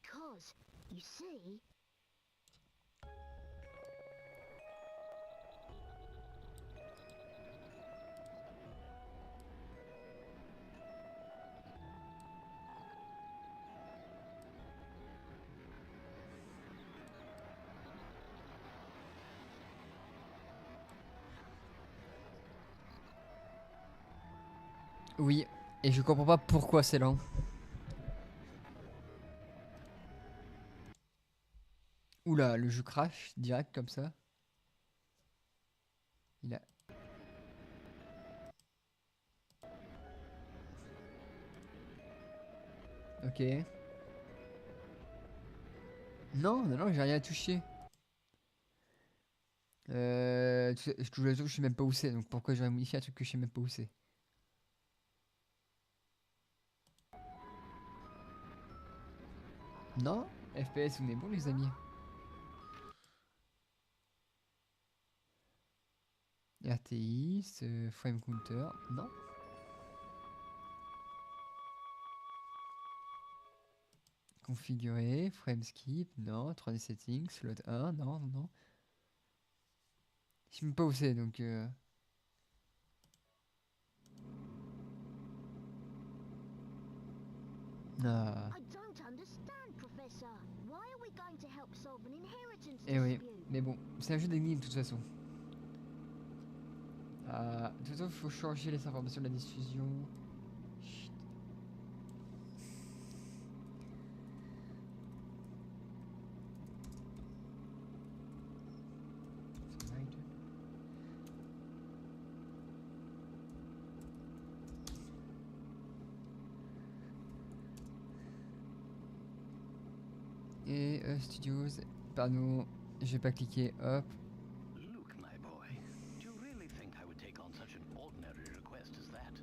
because, you see... Oui, et je comprends pas pourquoi c'est lent. Oula, le jeu crash direct comme ça. Il a... Ok. Non, non, non, j'ai rien touché. Je touche le truc, je sais même pas où c'est, donc pourquoi j'aurais modifié un truc que je sais même pas où c'est? Non, FPS, on est bon les amis. RTX, frame counter, non. Configurer, frame skip, non. 3D settings, slot 1, non, non, non. Je sais même pas où c'est, donc... Ah. I don't understand, Professor. Why are we going to help solve an inheritance Eh oui, dispute? mais bon, c'est un jeu d'énigmes de toute façon. De toute façon, il faut changer les informations de la diffusion. Chut. Et Studios, pardon, j'ai pas cliqué, hop. Luke, my boy, do you really think I would take on such an ordinary request as that?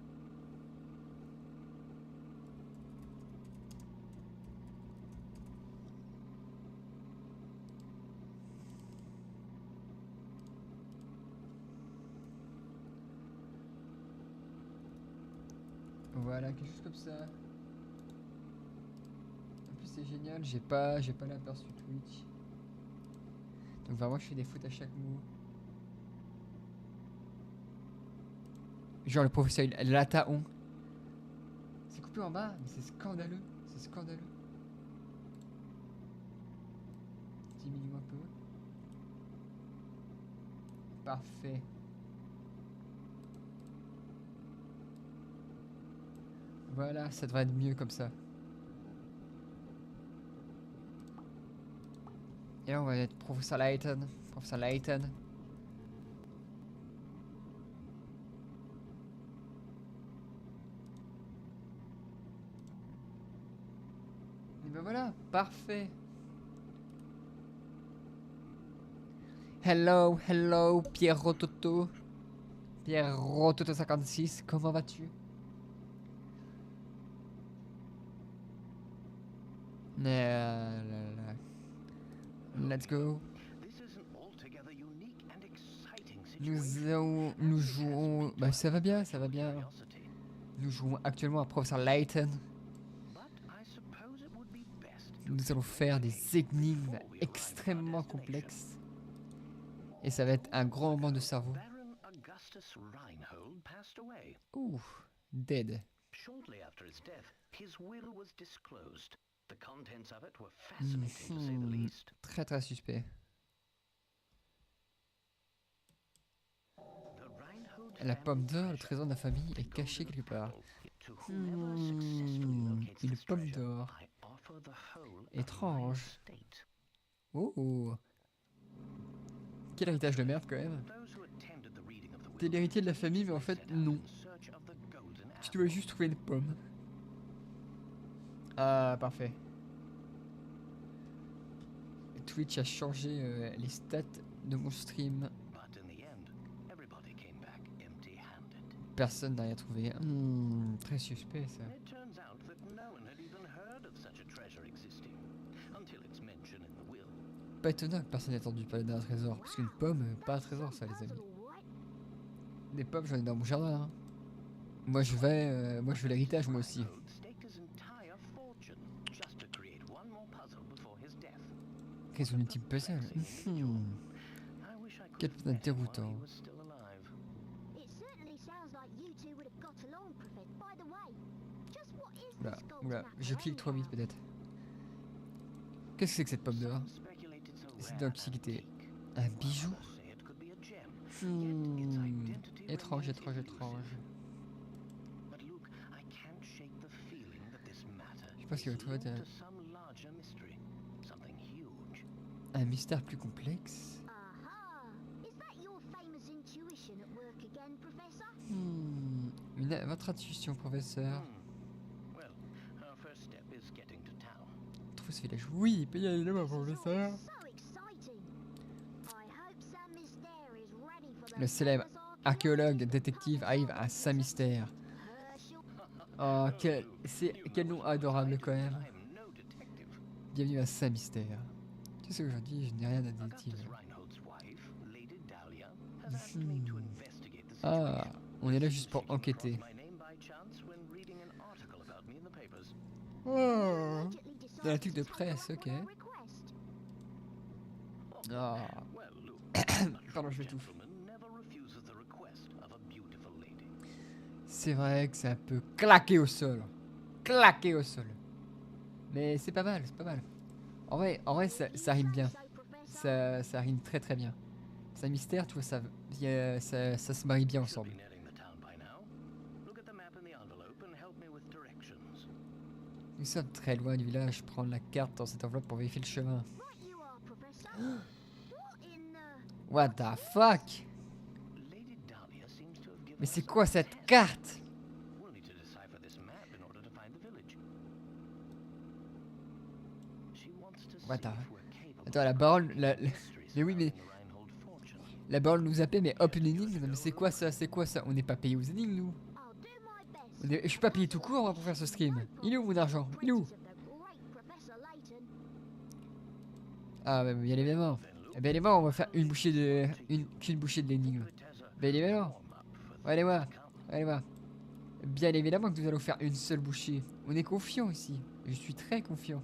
Voilà, quelque chose comme ça. En plus c'est génial, j'ai pas l'aperçu Twitch. Donc vraiment je fais des fautes à chaque mot. Genre le professeur il Lataon. C'est coupé en bas, mais c'est scandaleux. C'est scandaleux. Diminue un peu. Parfait. Voilà, ça devrait être mieux comme ça. Et là on va être professeur Layton. Professeur Layton. Et ben voilà, parfait. Hello, hello, Pierrot Toto. Pierrot Toto 56, comment vas-tu? Let's go. This is an altogether unique and exciting situation. Nous jouons... Bah ça va bien, ça va bien. Curiosity. Nous jouons actuellement à professeur Layton. But I suppose it would be best to Nous allons faire des investigate énigmes before we arrive at our extrêmement destination. complexes. Et ça va être un grand moment de cerveau. Baron Augustus Reinhold passed away. Ouh, dead. Shortly after his death, his will was disclosed. The contents of it were fascinating to say the least. Très très suspect. The Reinhold La pomme family d'or, le treasure, trésor de la famille, the est caché golden quelque part. apple. To whomever successfully locates Une this pomme treasure, d'or. I offer the whole of my Étrange. estate. Oh. Quel héritage de merde quand même. Those who attended the reading of the T'es will l'héritier de la famille, mais en fait, set out non. in search of the golden Tu apple. dois juste trouver une pomme. Ah, parfait. Twitch a changé les stats de mon stream. But in the end, everybody came back empty-handed. Personne n'a rien trouvé. Très suspect ça. It turns out that no one had even heard of such a treasure existing until it's mentioned in the will. Pas étonnant que personne n'ait entendu parler d'un trésor. Parce qu'une pomme, pas un trésor ça les amis. Des pommes j'en ai dans mon jardin. Hein. Moi je veux l'héritage moi aussi. Reinhold staked his entire fortune just to create one more puzzle before his death. Résolu une type puzzle. I wish I could Quel have met him while interrogateur. he was still alive. It certainly sounds like you two would have got along, Professor. By the way, just what is Oula, this golden oula, apple je clique trop vite anyhow? peut-être. Qu'est-ce que c'est que cette pomme dehors? Some speculate it's a C'est rare d'antiquité. antique, Un while bijou? others say it could be a gem. Yet its identity Étrange, remains étrange, elusive. étrange. But Luke, I can't shake the feeling that this matter Je pense qu'il va is trouver linked to some larger mystery, something huge. un mystère plus complexe. Aha! Is that your famous intuition at work again, Professor? Votre intuition, professeur. Well, our first step is getting to town. Trouve ce village. Oui, il peut y aller là-bas, This is all professeur. so exciting. I hope Sam Mystere is ready for the Le célèbre famous archéologue détective arrive à Saint-Mystère. Herschel. Oh, quel nom adorable quand même. I am no detective. Bienvenue à Saint-Mystère. Tu sais, aujourd'hui, je n'ai rien à détective. Augustus Reinhold's wife, Lady Dahlia, has asked me to investigate the Ah, situation. on est là juste pour She came enquêter. across my name by chance when reading an article about me in the papers. Oh, Immediately dans la decided truc to de take presse, up ok. on our request. Ah, Well, look, a pardon, true je m'étouffe. gentleman never refuses the request of a beautiful lady. C'est vrai que c'est un peu claqué au sol. Claqué au sol. Mais c'est pas mal, c'est pas mal. En vrai ça rime bien. So, Professor, Ça rime très très bien. Saint-Mystère, tu vois, ça se marie bien Should ensemble. be nearing the town by now. Look at the map in the envelope and help me with directions. Nous sommes très loin du village. Prendre la carte dans cette enveloppe pour vérifier le chemin. right you are, Professor. What in the... What the fuck? Lady Dahlia seems to have given Mais c'est us quoi a cette test. carte? We'll need to decipher this map in order to find the village. She wants to What see the- if we're capable Attends, la of baronne, cracking la- the mystery mais oui, mais- surrounding the Reinhold fortune. La baronne nous appelle, mais hop, une énigme. Non, mais c'est quoi ça? C'est quoi ça? On n'est pas payé aux énigmes, nous. I'll do my best. Je suis pas payé tout court moi, pour faire ce stream. Il est où mon argent? Il est où? Praises of the great Professor Layton. Ah, bah, bien évidemment. Eh bien évidemment, on va faire une bouchée de. Qu'une bouchée de l'énigme. Bien évidemment. Allez voir. Allez voir. Bien évidemment que nous allons faire une seule bouchée. On est confiant ici. Je suis très confiant.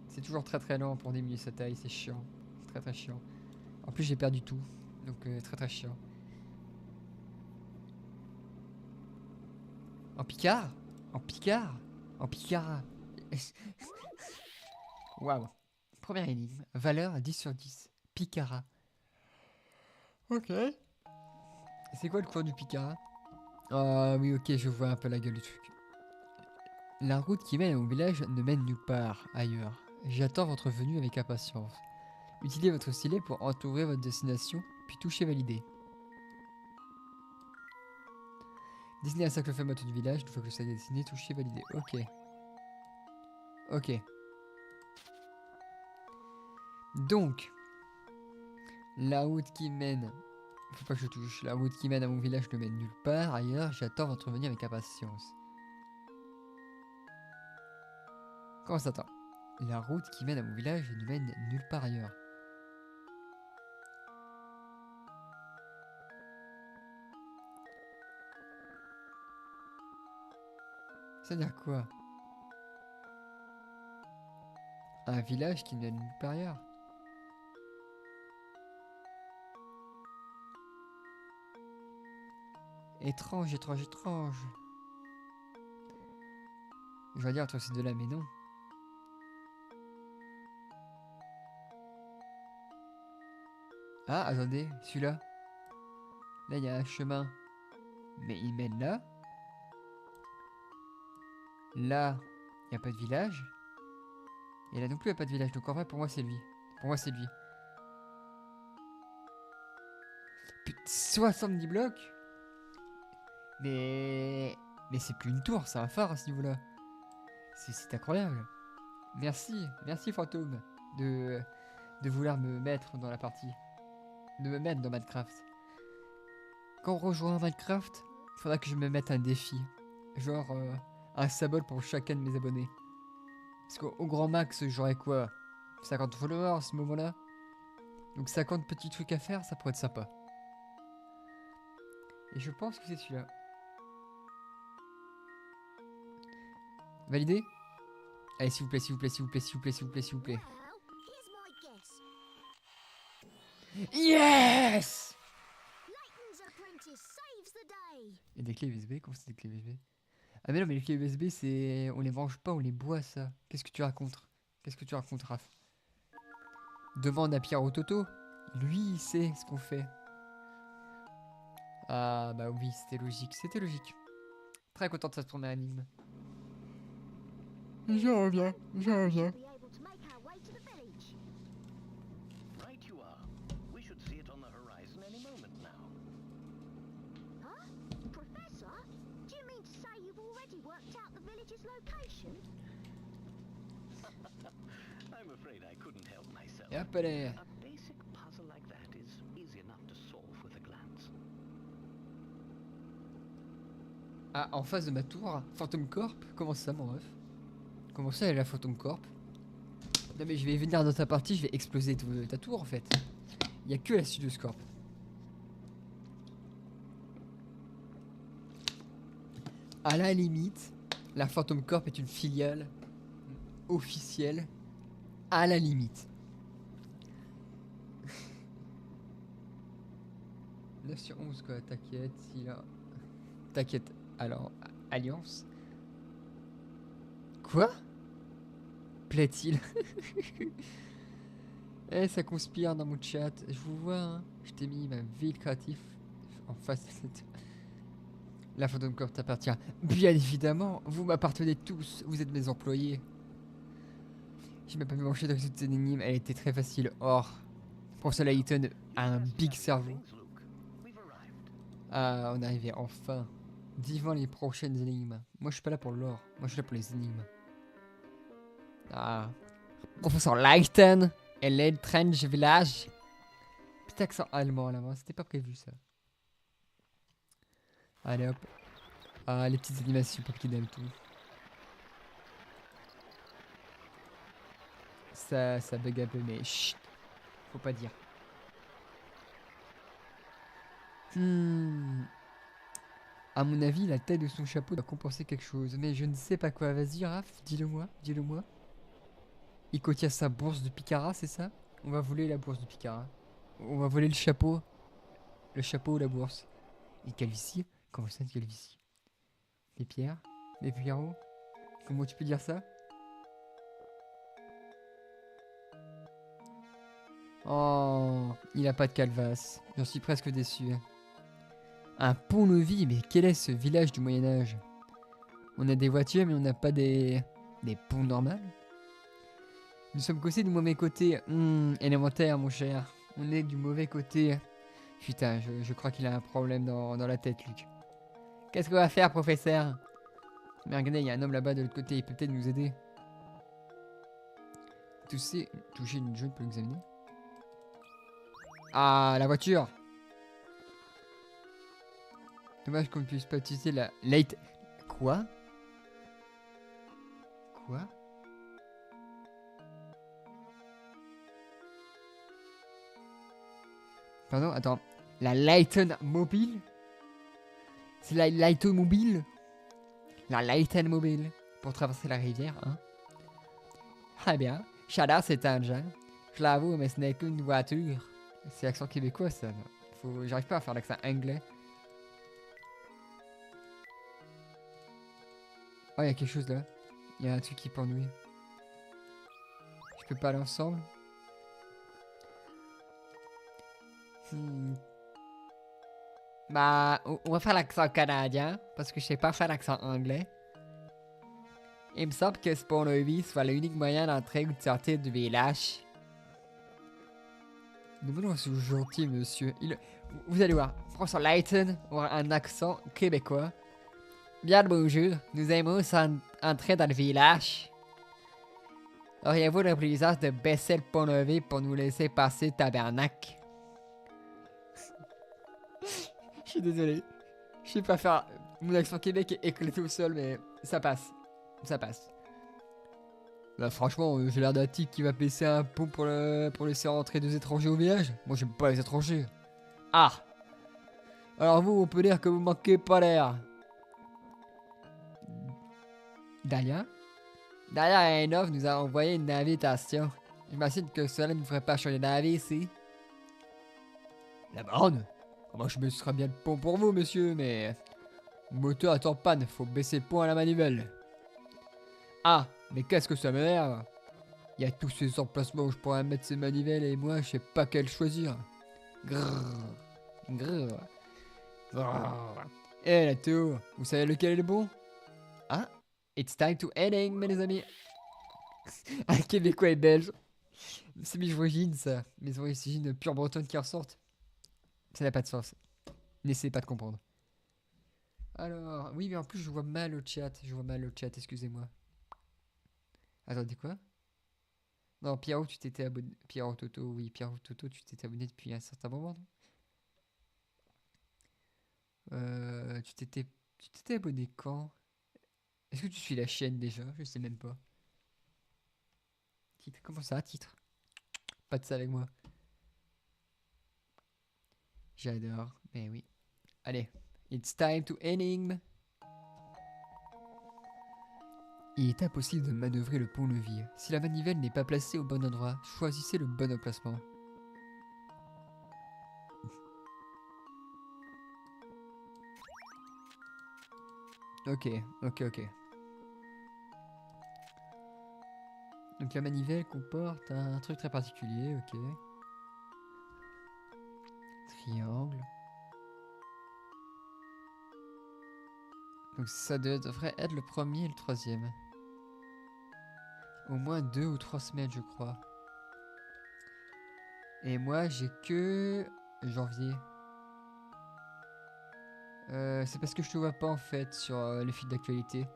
C'est toujours très très lent pour diminuer sa taille, c'est chiant. Très très chiant. En plus j'ai perdu tout. Donc très très chiant. En Picard? En Picard? En Picard? Waouh. Première énigme. Valeur 10 sur 10. Picara. Ok. C'est quoi le cours du Picara? Ah oui, ok, je vois un peu la gueule du truc. La route qui mène au village ne mène nulle part ailleurs. J'attends votre venue avec impatience. Utilisez votre stylet pour entourer votre destination, puis touchez valider. Dessinez un cercle fermé autour du village, une fois que le cercle est dessiné, touchez valider. Ok. Ok. Donc, la route qui mène... Faut pas que je touche. La route qui mène à mon village ne mène nulle part ailleurs. J'attends votre venue avec impatience. Comment ça attend? La route qui mène à mon village ne mène nulle part ailleurs. C'est-à-dire quoi? Un village qui ne mène nulle part ailleurs? Étrange, étrange, étrange. Je vais dire entre ces deux-là, mais non. Ah, attendez, celui-là. Là, il y a un chemin. Mais il mène là. Là, il n'y a pas de village. Et là non plus, il n'y a pas de village. Donc en vrai, pour moi, c'est lui. Pour moi, c'est lui. Putain, 70 blocs. Mais c'est plus une tour, c'est un phare à ce niveau-là. C'est incroyable. Merci, merci fantôme de vouloir me mettre dans la partie. De me mettre dans Minecraft. Quand on rejoint Minecraft, il faudra que je me mette un défi. Genre un symbole pour chacun de mes abonnés. Parce qu'au grand max, j'aurais quoi? 50 followers à ce moment-là. Donc 50 petits trucs à faire, ça pourrait être sympa. Et je pense que c'est celui-là. Validé? Allez, s'il vous plaît, s'il vous plaît, s'il vous plaît, s'il vous plaît, s'il vous plaît, s'il vous plaît. Well, here's my guess. Yes! Layton's apprentice saves the day. Il y a des clés USB? Comment c'est des clés USB? Ah mais non, mais les clés USB, c'est... On les mange pas, on les boit, ça. Qu'est-ce que tu racontes? Qu'est-ce que tu racontes, Raph? Demande à Pierre Toto. Lui, il sait ce qu'on fait. Ah bah oui, c'était logique, c'était logique. Très content de cette première énigme. Je reviens, je reviens. Be able to make our way to the village. Right you are. We should see it on the horizon any moment now. Huh? Professor? Do you mean to say you've already worked out the village's location? I'm afraid I couldn't help myself. Et hop, allez. A basic puzzle like that is easy enough to solve with a glance. Ah, en face de ma tour, Phantom Corp? Comment ça, mon ref? Comment ça, elle est la Phantom Corp? Non mais je vais venir dans ta partie, je vais exploser ta tour en fait. Il y a que la Studios Corp. À la limite, la Phantom Corp est une filiale officielle. À la limite. 9 sur 11 quoi, t'inquiète, si là... T'inquiète, alors, Alliance. Quoi? Plaît-il? Eh, ça conspire dans mon chat. Je vous vois, hein. Je t'ai mis ma ville créative en face de cette... La Phantom Corp t'appartient. Bien évidemment, vous m'appartenez tous. Vous êtes mes employés. J'ai même pas mangé dans toute cette énigme. Elle était très facile. Or, Professeur Layton a un big cerveau. We've arrived. Ah, on est arrivé enfin. Vivant les prochaines énigmes. Moi, je suis pas là pour l'or. Moi, je suis là pour les énigmes. Ah. Professeur Layton et l'Eltrange Village. Petit accent allemand là, c'était pas prévu ça. Allez hop. Ah, les petites animations pour qu'il aime tout. Ça bug un peu, mais chut. Faut pas dire. À mon avis, la taille de son chapeau doit compenser quelque chose. Mais je ne sais pas quoi. Vas-y, Raph, dis-le moi, dis-le moi. Il contient sa bourse de Picara, c'est ça? On va voler la bourse de Picara. On va voler le chapeau. Le chapeau ou la bourse. Et calvitie? Comment ça, une calvitie? Les pierres? Les pierrots? Comment tu peux dire ça? Oh, il a pas de calvas. J'en suis presque déçu. Un pont-levis, mais quel est ce village du Moyen-Âge? On a des voitures, mais on n'a pas des ponts normaux. Nous sommes causés du mauvais côté. Élémentaire, mon cher. On est du mauvais côté. Putain, je crois qu'il a un problème dans la tête, Luc. Qu'est-ce qu'on va faire, professeur? Mais regardez, il y a un homme là-bas de l'autre côté. Il peut peut-être nous aider. Toucher une jaune pour l'examiner. Ah, la voiture! Dommage qu'on ne puisse pas utiliser la late... Quoi? Quoi? Pardon, attends. La Layton Mobile? C'est la Layton Mobile? La Layton Mobile. Pour traverser la rivière, hein? Très bien. J'adore cet engin. Je l'avoue, mais ce n'est qu'une voiture. C'est l'accent québécois, ça. J'arrive pas à faire l'accent anglais. Oh, il y a quelque chose là. Il y a un truc qui pendouille. Je peux pas aller ensemble. Bah, on va faire l'accent canadien. Parce que je sais pas faire l'accent anglais. Il me semble que ce pont-levis soit l'unique moyen d'entrer ou de sortir du village. Nous ce gentil monsieur. Vous allez voir, François Layton aura un accent québécois. Bien le bonjour, nous aimons entrer dans le village. Auriez-vous la plaisance de baisser le pont-levis pour nous laisser passer, tabernacle? Je suis désolé. Je sais pas faire... Mon accent Québec est éclaté au sol, mais ça passe. Ça passe. Là, franchement, j'ai l'air d'un type qui va baisser un pont pour laisser rentrer deux étrangers au village. Moi, j'aime pas les étrangers. Ah! Alors vous, on peut dire que vous manquez pas l'air. Dahlia? D'ailleurs, Rainov nous a envoyé une invitation. J'imagine que cela ne ferait pas changer d'avis ici. La borne? Moi, je me serais bien le pont pour vous, monsieur, mais... Le moteur est en panne, faut baisser le pont à la manivelle. Ah, mais qu'est-ce que ça m'énerve? Il y a tous ces emplacements où je pourrais mettre ces manivelles et moi, je sais pas quel choisir. Grrr, grrr, grrr. Eh, la Théo, vous savez lequel est le bon? Ah, it's time to ending, mes amis. Un Québécois et belge. C'est mes origines, ça. Mes origines pure bretonnes qui ressortent. Ça n'a pas de sens. N'essayez pas de comprendre. Alors, oui, mais en plus, je vois mal au chat. Je vois mal au chat, excusez-moi. Attendez, quoi? Non, Pierrot, tu t'étais abonné. Pierrot Toto, oui, Pierrot Toto, tu t'étais abonné depuis un certain moment, non? Tu t'étais abonné quand? Est-ce que tu suis la chaîne déjà? Je sais même pas. Titre, comment ça, titre? Pas de ça avec moi. J'adore, mais oui. Allez, it's time to ending. Il est impossible de manœuvrer le pont-levis. Si la manivelle n'est pas placée au bon endroit, choisissez le bon emplacement. Ok, ok, ok. Donc la manivelle comporte un truc très particulier, ok. Triangle. Donc ça devrait être le premier et le troisième. Au moins 2 ou 3 semaines, je crois. Et moi, j'ai que janvier. C'est parce que je te vois pas en fait sur le fil d'actualité.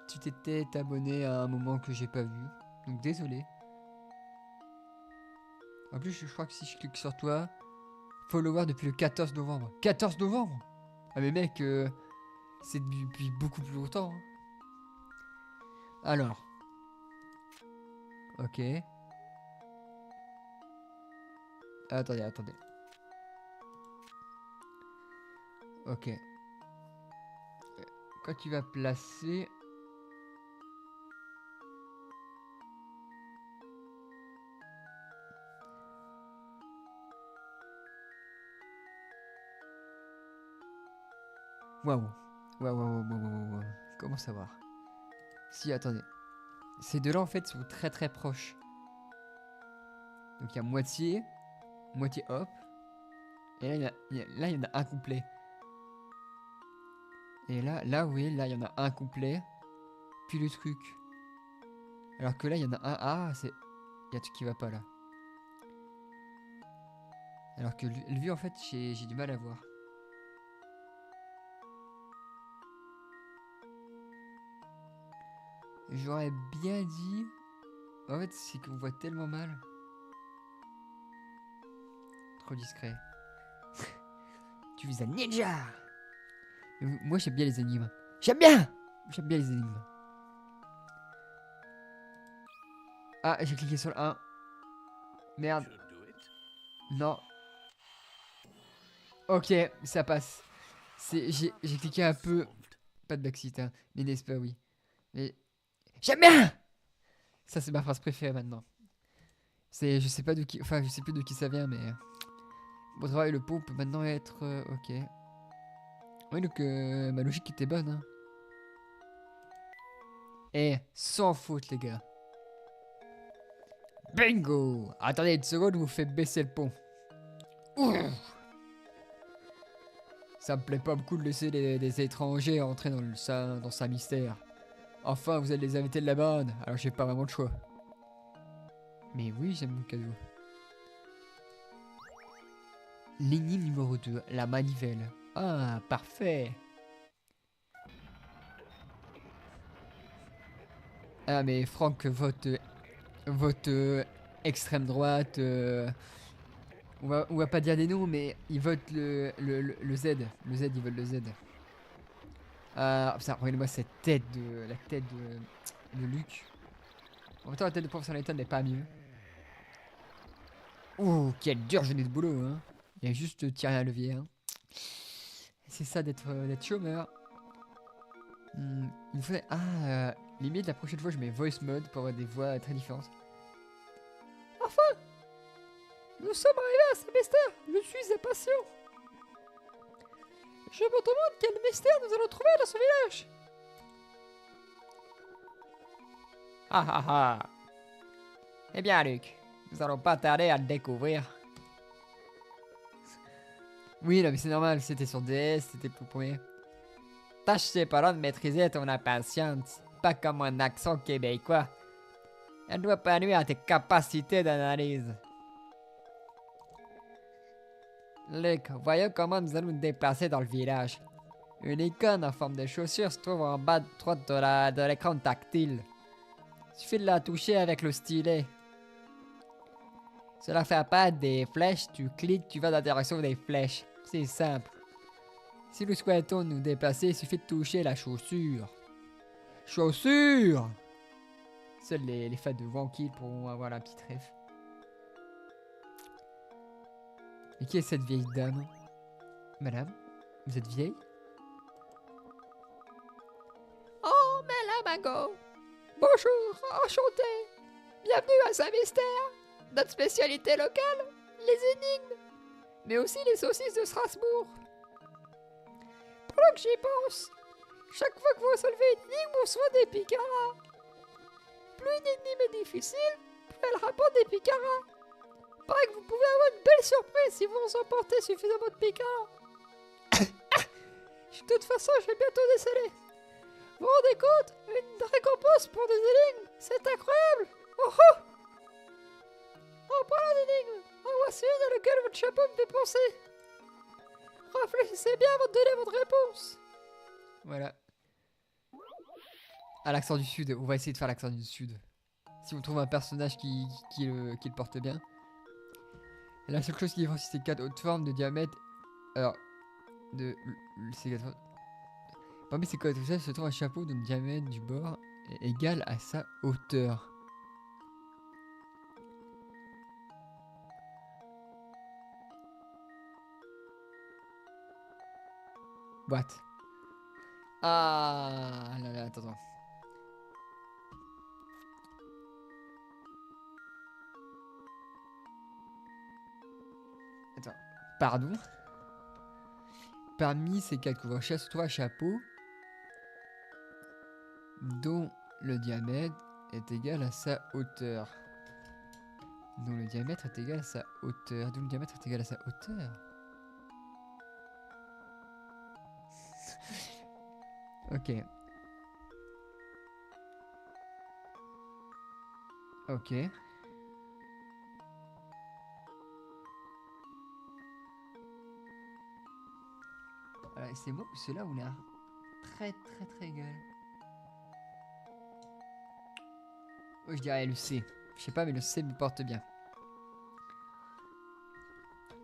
Tu t'étais abonné à un moment que j'ai pas vu. Donc désolé. En plus, je crois que si je clique sur toi, follower depuis le 14 novembre. 14 novembre? Ah mais mec, c'est depuis beaucoup plus longtemps. Hein. Alors. Ok. Attendez, attendez. Ok. Quand tu vas placer... Waouh. Waouh, waouh, waouh, waouh, waouh, waouh. Comment savoir? Si, attendez. Ces deux-là, en fait, sont très très proches. Donc il y a moitié, moitié hop. Et là, là, il y en a un complet. Et là, oui, là, il y en a un complet. Puis le truc. Alors que là, il y en a un. Ah, c'est... Il y a un truc qui va pas là. Alors que lui, en fait, j'ai du mal à voir. J'aurais bien dit... En fait, c'est qu'on voit tellement mal. Trop discret. Tu vis un ninja. Moi, j'aime bien les énigmes. J'aime bien. J'aime bien les énigmes. Ah, j'ai cliqué sur le 1. Merde. Non. Ok, ça passe. J'ai cliqué un peu... Pas de backseat, hein. Mais n'est-ce pas, oui. Mais... J'aime bien. Ça, c'est ma phrase préférée maintenant. C'est... Je sais pas de qui... Enfin, je sais plus de qui ça vient, mais... Mon travail, le pot peut maintenant être... ok. Oui, donc ma logique était bonne, hein. Eh, sans faute, les gars. Bingo. Attendez une seconde, vous faites baisser le pont. Ouh. Ça me plaît pas beaucoup de laisser des étrangers entrer dans sa mystère. Enfin, vous allez les inviter de la bonne, alors j'ai pas vraiment de choix. Mais oui, j'aime mon cadeau. L'énigme numéro 2, la manivelle. Ah, parfait. Ah, mais Franck vote extrême droite. On va pas dire des noms, mais il vote le Z. Le Z, il vote le Z. Ah, putain, regardez-moi cette tête de... La tête de Luc. En même temps, la tête de Professeur Layton n'est pas mieux. Ouh, quelle dure journée de boulot, hein. Il y a juste tiré un levier, hein. C'est ça d'être chômeur. Il faudrait... Ah, Limite, la prochaine fois, je mets voice mode pour avoir des voix très différentes. Enfin, nous sommes arrivés à ce mystère. Je suis impatient. Je me demande quel mystère nous allons trouver dans ce village. Ah ah ah. Eh bien, Luc, nous allons pas tarder à le découvrir. Oui, non, mais c'est normal, c'était sur DS, c'était pour premier. Tâche cependant de maîtriser ton impatience, pas comme un accent québécois. Elle doit pas nuire à tes capacités d'analyse. Luc, voyons comment nous allons nous déplacer dans le village. Une icône en forme de chaussure se trouve en bas de droite de l'écran tactile. Suffit de la toucher avec le stylet. Cela fait apparaître des flèches, tu cliques, tu vas dans la direction des flèches. C'est simple. Si nous souhaitons nous déplacer, il suffit de toucher la chaussure. Chaussure! Seuls les fans de Wankill pourront avoir la petite ref. Et qui est cette vieille dame? Madame, vous êtes vieille? Oh, Madame Mago! Bonjour, enchanté! Bienvenue à Saint-Mystère! Notre spécialité locale, les énigmes, mais aussi les saucisses de Strasbourg. Pendant que j'y pense, chaque fois que vous solvez une énigme, on reçoit des picaras. Plus une énigme est difficile, plus elle rapporte des picaras. Paraît que vous pouvez avoir une belle surprise si vous en emportez suffisamment de picaras. De toute façon, je vais bientôt déceler. Vous vous rendez compte? Une récompense pour des énigmes, c'est incroyable. Oh oh! En parlant d'énigmes, en voici une à laquelle votre chapeau me fait penser. Réfléchissez bien avant de donner votre réponse. Voilà. À l'accent du sud, on va essayer de faire l'accent du sud. Si on trouve un personnage qui le porte bien. Et la seule chose qui différencie ces quatre hautes formes de diamètre. Alors. Ces quatre formes. Parmi ces quatre se trouve un chapeau dont le diamètre du bord est égal à sa hauteur. Boîte. Ah là là, attends. Attends. Pardon. Parmi ces quatre couverts se trouve un chapeau dont le diamètre est égal à sa hauteur. Dont le diamètre est égal à sa hauteur. Dont le diamètre est égal à sa hauteur. Ok. Ok. Voilà, c'est moi ou ceux-là où l'air très égal. Oh, je dirais le C. Je sais pas, mais le C me porte bien.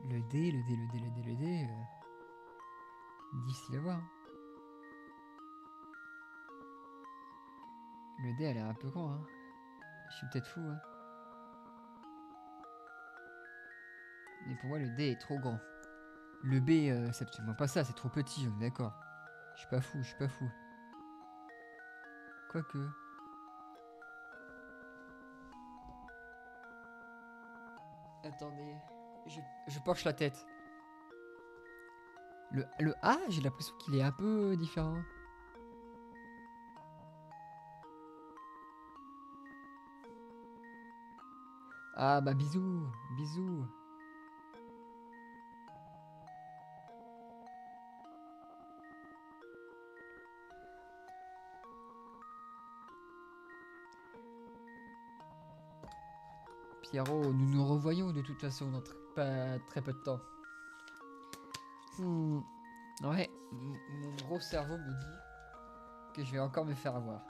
Le D. Difficile à voir. Hein. Le D a l'air un peu grand. Hein. Je suis peut-être fou. Hein. Mais pour moi, le D est trop grand. Le B, c'est absolument pas ça. C'est trop petit, on est d'accord. Je suis pas fou. Quoique... Attendez, je penche la tête. Le A, j'ai l'impression qu'il est un peu différent. Ah bah bisous. Pierrot, nous nous revoyons de toute façon dans pas très peu de temps. Ouais, mon gros cerveau me dit que je vais encore me faire avoir.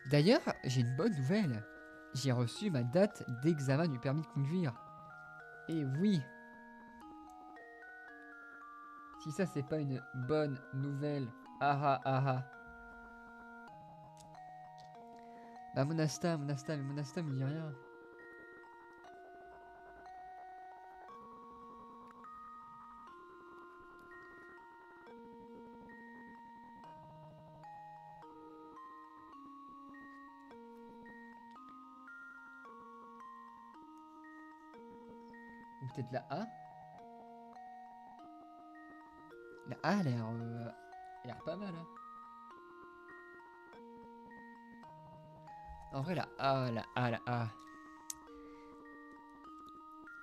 D'ailleurs, j'ai une bonne nouvelle. J'ai reçu ma date d'examen du permis de conduire. Et oui. Si ça c'est pas une bonne nouvelle. Ah ah ah ah. Bah Monastam il dit rien. Peut-être la A. La A a l'air pas mal. Hein. En vrai, la A, la A, la A.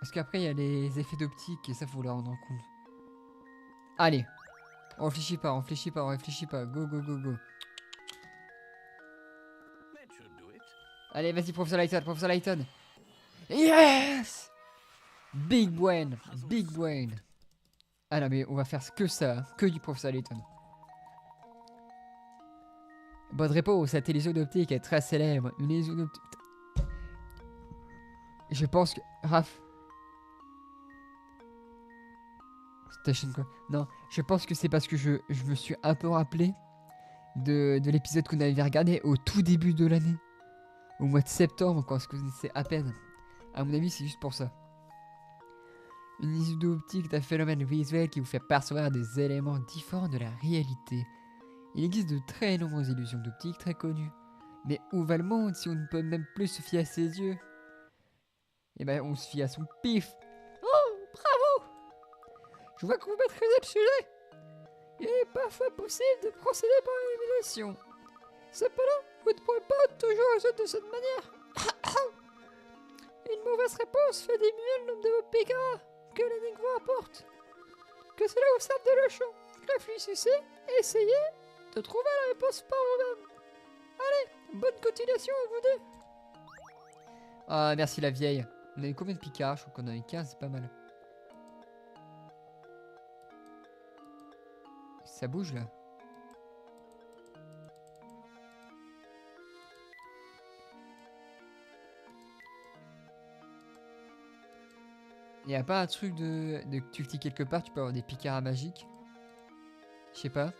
Parce qu'après, il y a les effets d'optique et ça, faut les rendre en compte. Allez. On réfléchit pas, on réfléchit pas, on réfléchit pas. Go, go, go, go. That should do it. Allez, vas-y, professeur Layton, professeur Layton. Yes! Big brain, big brain. Ah non, mais on va faire que ça, hein, que du professeur Layton. Bonne réponse, la télévision d'optique est très célèbre. Une lésion d'optique. Je pense que. Raph. Station quoi? Non, je pense que c'est parce que je me suis un peu rappelé de l'épisode qu'on avait regardé au tout début de l'année. Au mois de septembre, quand on se connaissait à peine. À mon avis, c'est juste pour ça. Une illusion d'optique est un phénomène visuel qui vous fait percevoir des éléments différents de la réalité. Il existe de très nombreuses illusions d'optique très connues. Mais où va le monde si on ne peut même plus se fier à ses yeux? Eh ben, on se fie à son pif. Oh, bravo! Je vois que vous maîtrisez le sujet. Il est parfois possible de procéder par élimination. Cependant, vous ne pouvez pas toujours résoudre de cette manière. Une mauvaise réponse fait diminuer le nombre de vos piqûres que l'énigme vous apporte. Que cela vous serve de leçon. Réfléchissez et essayez de trouver la réponse par vous-même. Allez, bonne continuation à vous deux. Ah, merci la vieille. On a eu combien de picards? Je crois qu'on en a eu 15, c'est pas mal. Ça bouge là. Y a pas un truc de que tu cliques quelque part, tu peux avoir des picards magiques? Je sais pas.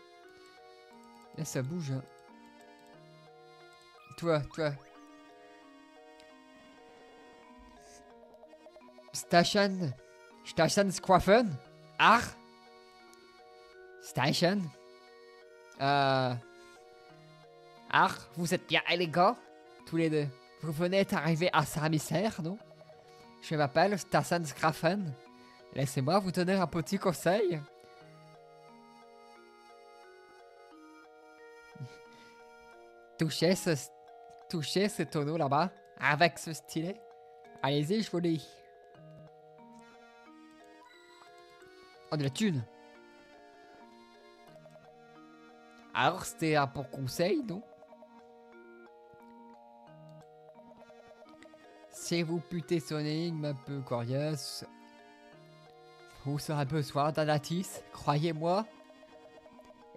Là ça bouge. Hein. Toi. Station Squaffen? Ah? Station? Ah, vous êtes bien élégants, tous les deux. Vous venez d'arriver à Saint-Misère, non? Je m'appelle Station Squaffen. Laissez-moi vous donner un petit conseil. Touchez ce tonneau là-bas, avec ce stylet. Allez-y, je vous lis. Oh, de la thune. Alors, c'était un pour conseil, non? Si vous butez sur une énigme un peu curieuse, vous aurez besoin d'un indice, croyez-moi.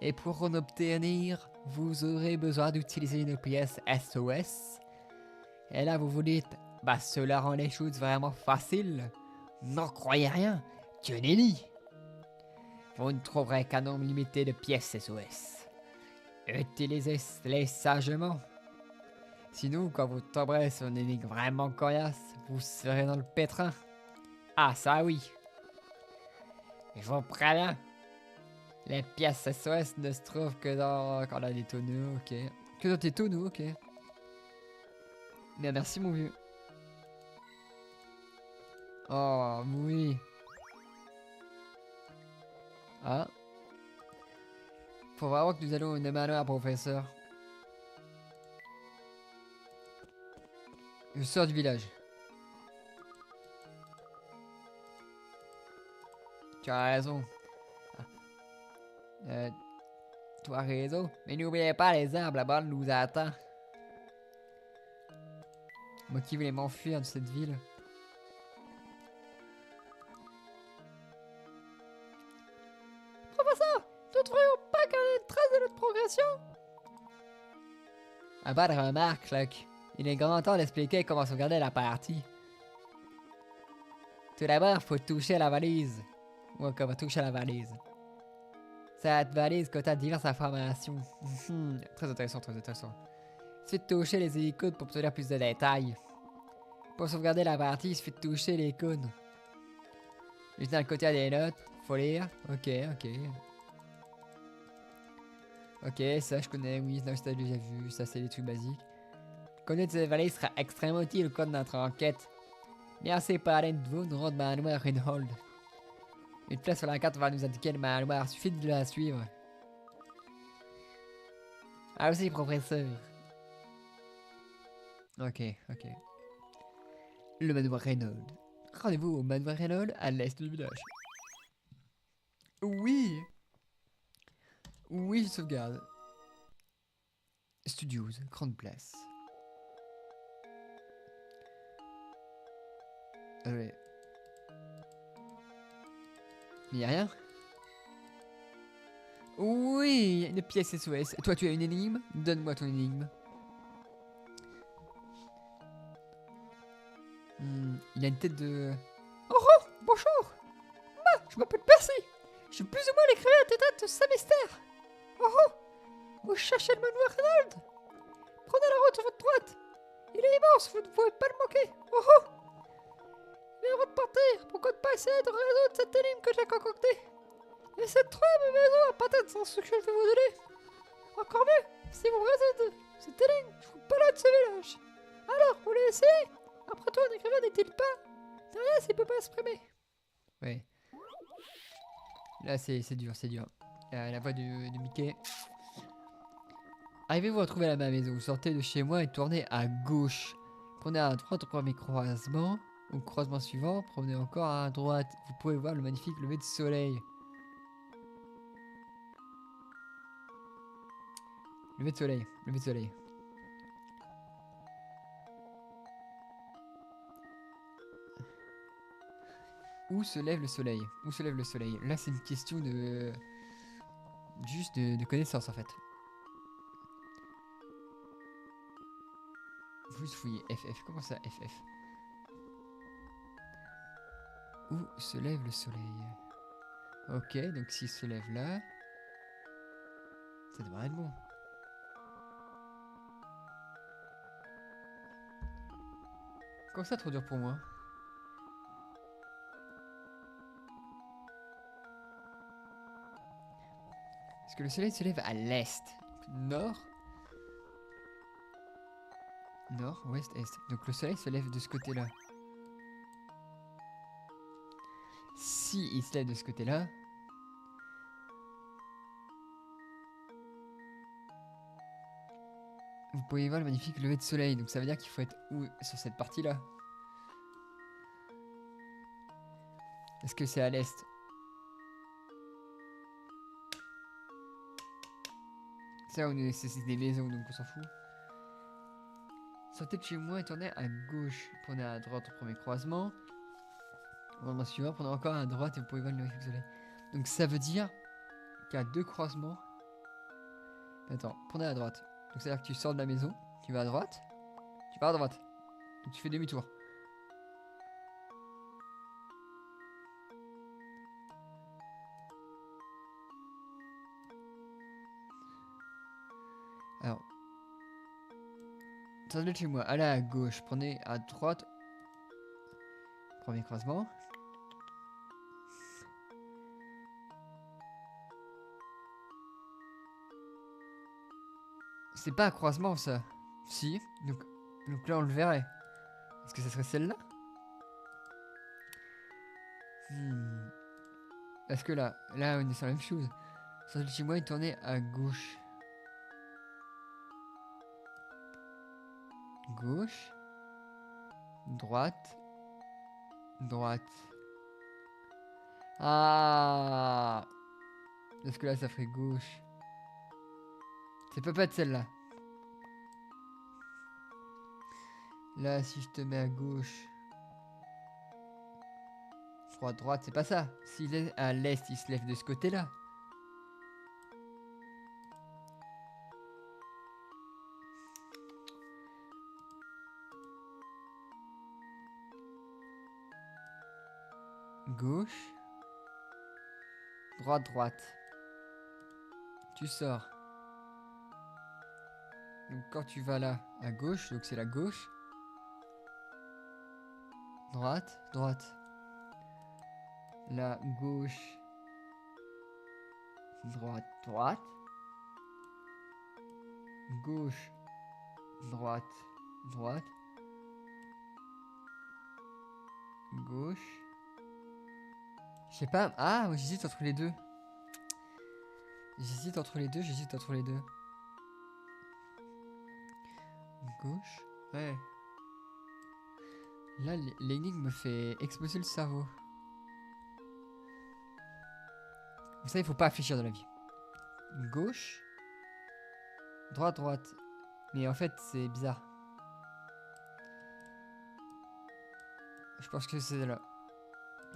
Et pour en obtenir, vous aurez besoin d'utiliser une pièce SOS. Et là, vous vous dites, bah cela rend les choses vraiment faciles. N'en croyez rien, tenez-les. Vous ne trouverez qu'un nombre limité de pièces SOS. Utilisez-les sagement. Sinon, quand vous tomberez sur une énigme vraiment coriace, vous serez dans le pétrin. Ah, ça oui. Je vous préviens. Les pièces SOS ne se trouvent que dans... quand on a des tonneaux, ok. Que dans tes tonneaux, ok. Mais merci mon vieux. Oh, oui. Ah. Faut vraiment que nous allons demander à un professeur. Je sors du village. Tu as raison. Tu as raison. Mais n'oubliez pas, les arbres là-bas nous attendent. Moi qui voulais m'enfuir de cette ville. Professeur, ne trouvez-vous pas qu'il y a une trace de notre progression? Ah bah de remarque, Clock. Il est grand temps d'expliquer comment sauvegarder la partie. Tout d'abord, faut toucher la valise. Ou encore toucher la valise. Cette valise contient diverses informations. Très intéressant, très intéressant. Il suffit de toucher les icônes pour obtenir plus de détails. Pour sauvegarder la partie, il suffit de toucher l'icône. Juste dans le côté, il y a des notes. Faut lire. Ok. Ok, ça je connais, oui, ça j'ai déjà vu. Ça c'est des trucs basiques. Connaître ces valises sera extrêmement utile au cours de notre enquête. Merci, parrain de votre manoir Reinhold. Une place sur la carte va nous indiquer le manoir, suffit de la suivre. Ah aussi, professeur. Ok, ok. Le manoir Reinhold. Rendez-vous au manoir Reinhold à l'est du village. Oui. Oui, je sauvegarde. Studios, grande place. Ouais. Mais y'a rien. Oui, une pièce SOS. Toi, tu as une énigme? Donne-moi ton énigme. Il a une tête de... Oh, oh, bonjour. Moi, je m'appelle Percy. Je suis plus ou moins l'écrivain tête de Saint-Mystère. Oh, oh, vous cherchez le manoir Reynolds? Prenez la route sur votre droite. Il est immense, vous ne pouvez pas le manquer. Oh, oh. Mais avant de partir, pourquoi ne pas essayer de résoudre cette énigme que j'ai concoctée? Essayez de trouver mes maisons à partir de ce que je vais vous donner. Encore mieux, si vous résolvez cette énigme, je vous balade ce village. Alors, vous voulez essayer? Après tout, un écrivain n'est-il pas derrière s'il peut pas exprimer? Ouais. Là, c'est dur, c'est dur. La voix de Mickey. Arrivez-vous à trouver ma maison? Vous sortez de chez moi et tournez à gauche. Prenez à droite au premier croisement. Au croisement suivant, prenez encore à droite. Vous pouvez voir le magnifique lever de soleil. Lever de soleil, lever de soleil. Où se lève le soleil? Où se lève le soleil? Là, c'est une question de... Juste de connaissance, en fait. Juste fouiller. FF. Comment ça, FF? Où se lève le soleil? Ok, donc s'il se lève là... Ça devrait être bon. Comment ça, trop dur pour moi? Parce que le soleil se lève à l'est. Nord. Nord, ouest, est. Donc le soleil se lève de ce côté-là. Si il se lève de ce côté-là... Vous pouvez voir le magnifique lever de soleil. Donc ça veut dire qu'il faut être où? Sur cette partie-là. Est-ce que c'est à l'est? Ça, c'est des maisons, donc on s'en fout. Sortez de chez moi et tournez à gauche. Prenez à droite au premier croisement. Au moment suivant, prenez encore à droite et vous pouvez voir le magnifique soleil. Donc ça veut dire qu'il y a deux croisements. Attends, prenez à droite. Donc c'est-à-dire que tu sors de la maison, tu vas à droite, tu vas à droite. Donc tu fais demi-tour. Alors, sortez de chez moi, allez à gauche, prenez à droite. Premier croisement. C'est pas un croisement ça. Si. Donc là on le verrait. Est-ce que ça serait celle-là? Parce que là on est sur la même chose. Sortez de chez moi et tournez à gauche. Gauche. Droite. Droite. Ah. Parce que là ça ferait gauche. Ça peut pas être celle-là. Là si je te mets à gauche. Droite, droite, c'est pas ça. S'il est à l'est, il se lève de ce côté-là. Gauche. Droite, droite. Tu sors. Donc quand tu vas là, à gauche, donc c'est la gauche. Droite, droite. Là, gauche. Droite, droite. Gauche. Droite, droite. Gauche. Je sais pas. Ah, moi j'hésite entre les deux. J'hésite entre les deux. Gauche. Ouais. Là, l'énigme me fait exploser le cerveau. Vous savez, il faut pas réfléchir dans la vie. Gauche. Droite, droite. Mais en fait, c'est bizarre. Je pense que c'est là.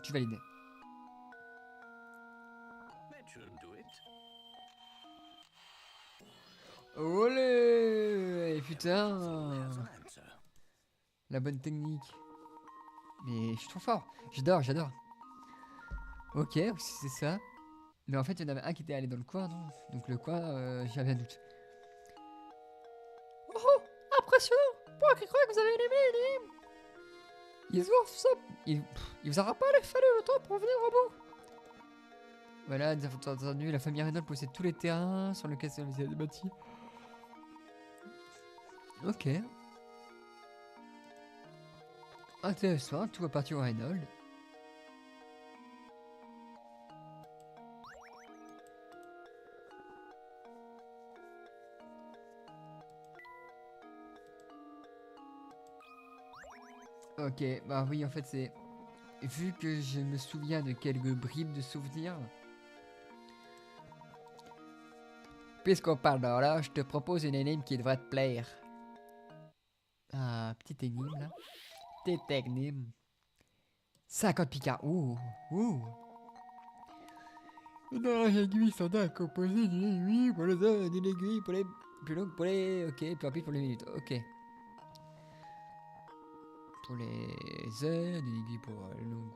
Tu valides. That should do it. Olé! Putain! Has an answer. La bonne technique. Mais je suis trop fort. J'adore. Ok, c'est ça. Mais en fait, il y en avait un qui était allé dans le coin, non? Donc le coin, j'avais un doute. Oh, impressionnant! Pour qui croit que vous avez aimé il vous aura pas fallu le temps pour venir au bout. Voilà, nous avons entendu, la famille Reynolds possède tous les terrains sur lesquels vous avez bâti. Ok. Intéressant, tout appartient au Reynolds. Ok, bah oui, en fait, c'est... Vu que je me souviens de quelques bribes de souvenirs... Puisqu'on parle d'horloge, je te propose une énigme qui devrait te plaire. Ah, petite énigme, là. Petite énigme. 50 picards. Ouh, ouh. Une horloge aiguille standard composée d'une aiguille pour les heures, d'une aiguille pour les... Plus longue pour les... Ok, plus rapide pour les minutes. Ok. Pour les heures, d'une aiguille pour les longues...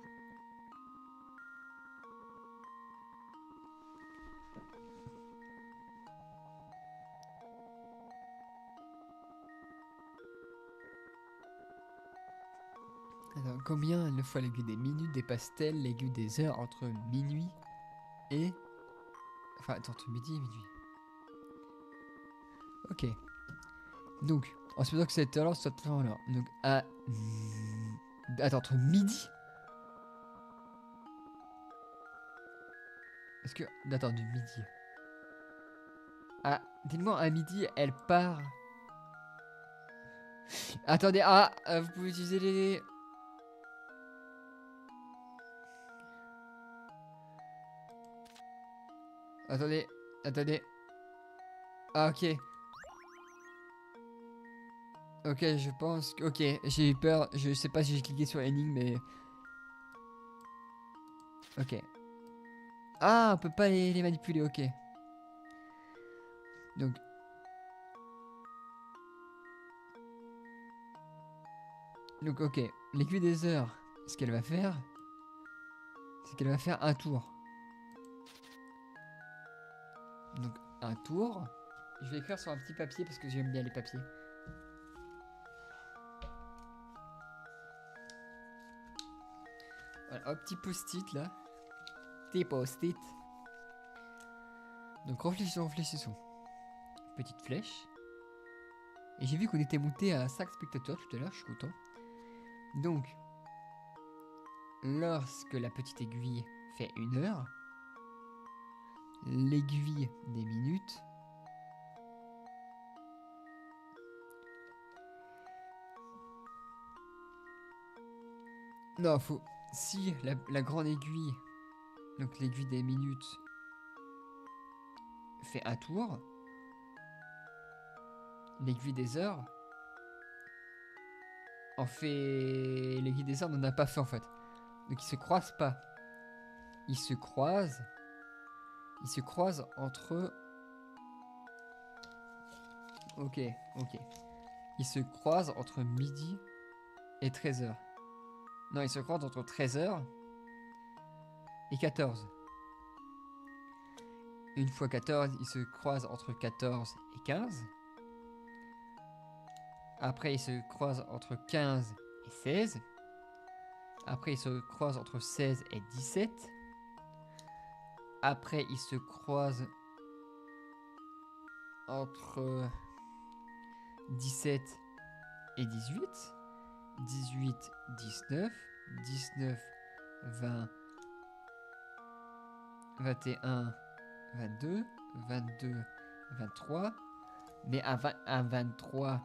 Alors, combien une fois l'aiguille des minutes dépasse-t-elle l'aiguille des heures entre minuit et... Enfin, attends, entre midi et minuit. Ok. Donc, en se disant que cette heure-là soit très l'heure. Donc, à... Attends, entre midi... Est-ce que... Attends, du midi... Ah, dites-moi, à midi, elle part... Attendez, vous pouvez utiliser les... Attendez. Ah, ok. Ok, je pense que... Ok, j'ai eu peur. Je sais pas si j'ai cliqué sur énigme, mais... Ok. Ah, on peut pas les manipuler, ok. Donc... ok. L'aiguille des heures, ce qu'elle va faire... C'est qu'elle va faire un tour. Donc, un tour... Je vais écrire sur un petit papier parce que j'aime bien les papiers. Voilà, un petit post-it là. Petit post-it. Donc réfléchissons. Petite flèche. Et j'ai vu qu'on était monté à 5 spectateurs tout à l'heure, je suis content. Donc, lorsque la petite aiguille fait 1 heure, l'aiguille des minutes non, faut... Si la grande aiguille, donc l'aiguille des minutes, fait un tour, l'aiguille des heures en fait... L'aiguille des heures n'en a pas fait en fait. Donc ils se croisent pas. Ils se croisent entre... Ok. Ils se croisent entre midi et 13h. Non, ils se croisent entre 13h et 14. Une fois 14, ils se croisent entre 14 et 15. Après, ils se croisent entre 15 et 16. Après, ils se croisent entre 16 et 17. Après, ils se croisent entre 17 et 18. 18, 19, 19, 20, 21, 22, 22, 23. Mais à 23,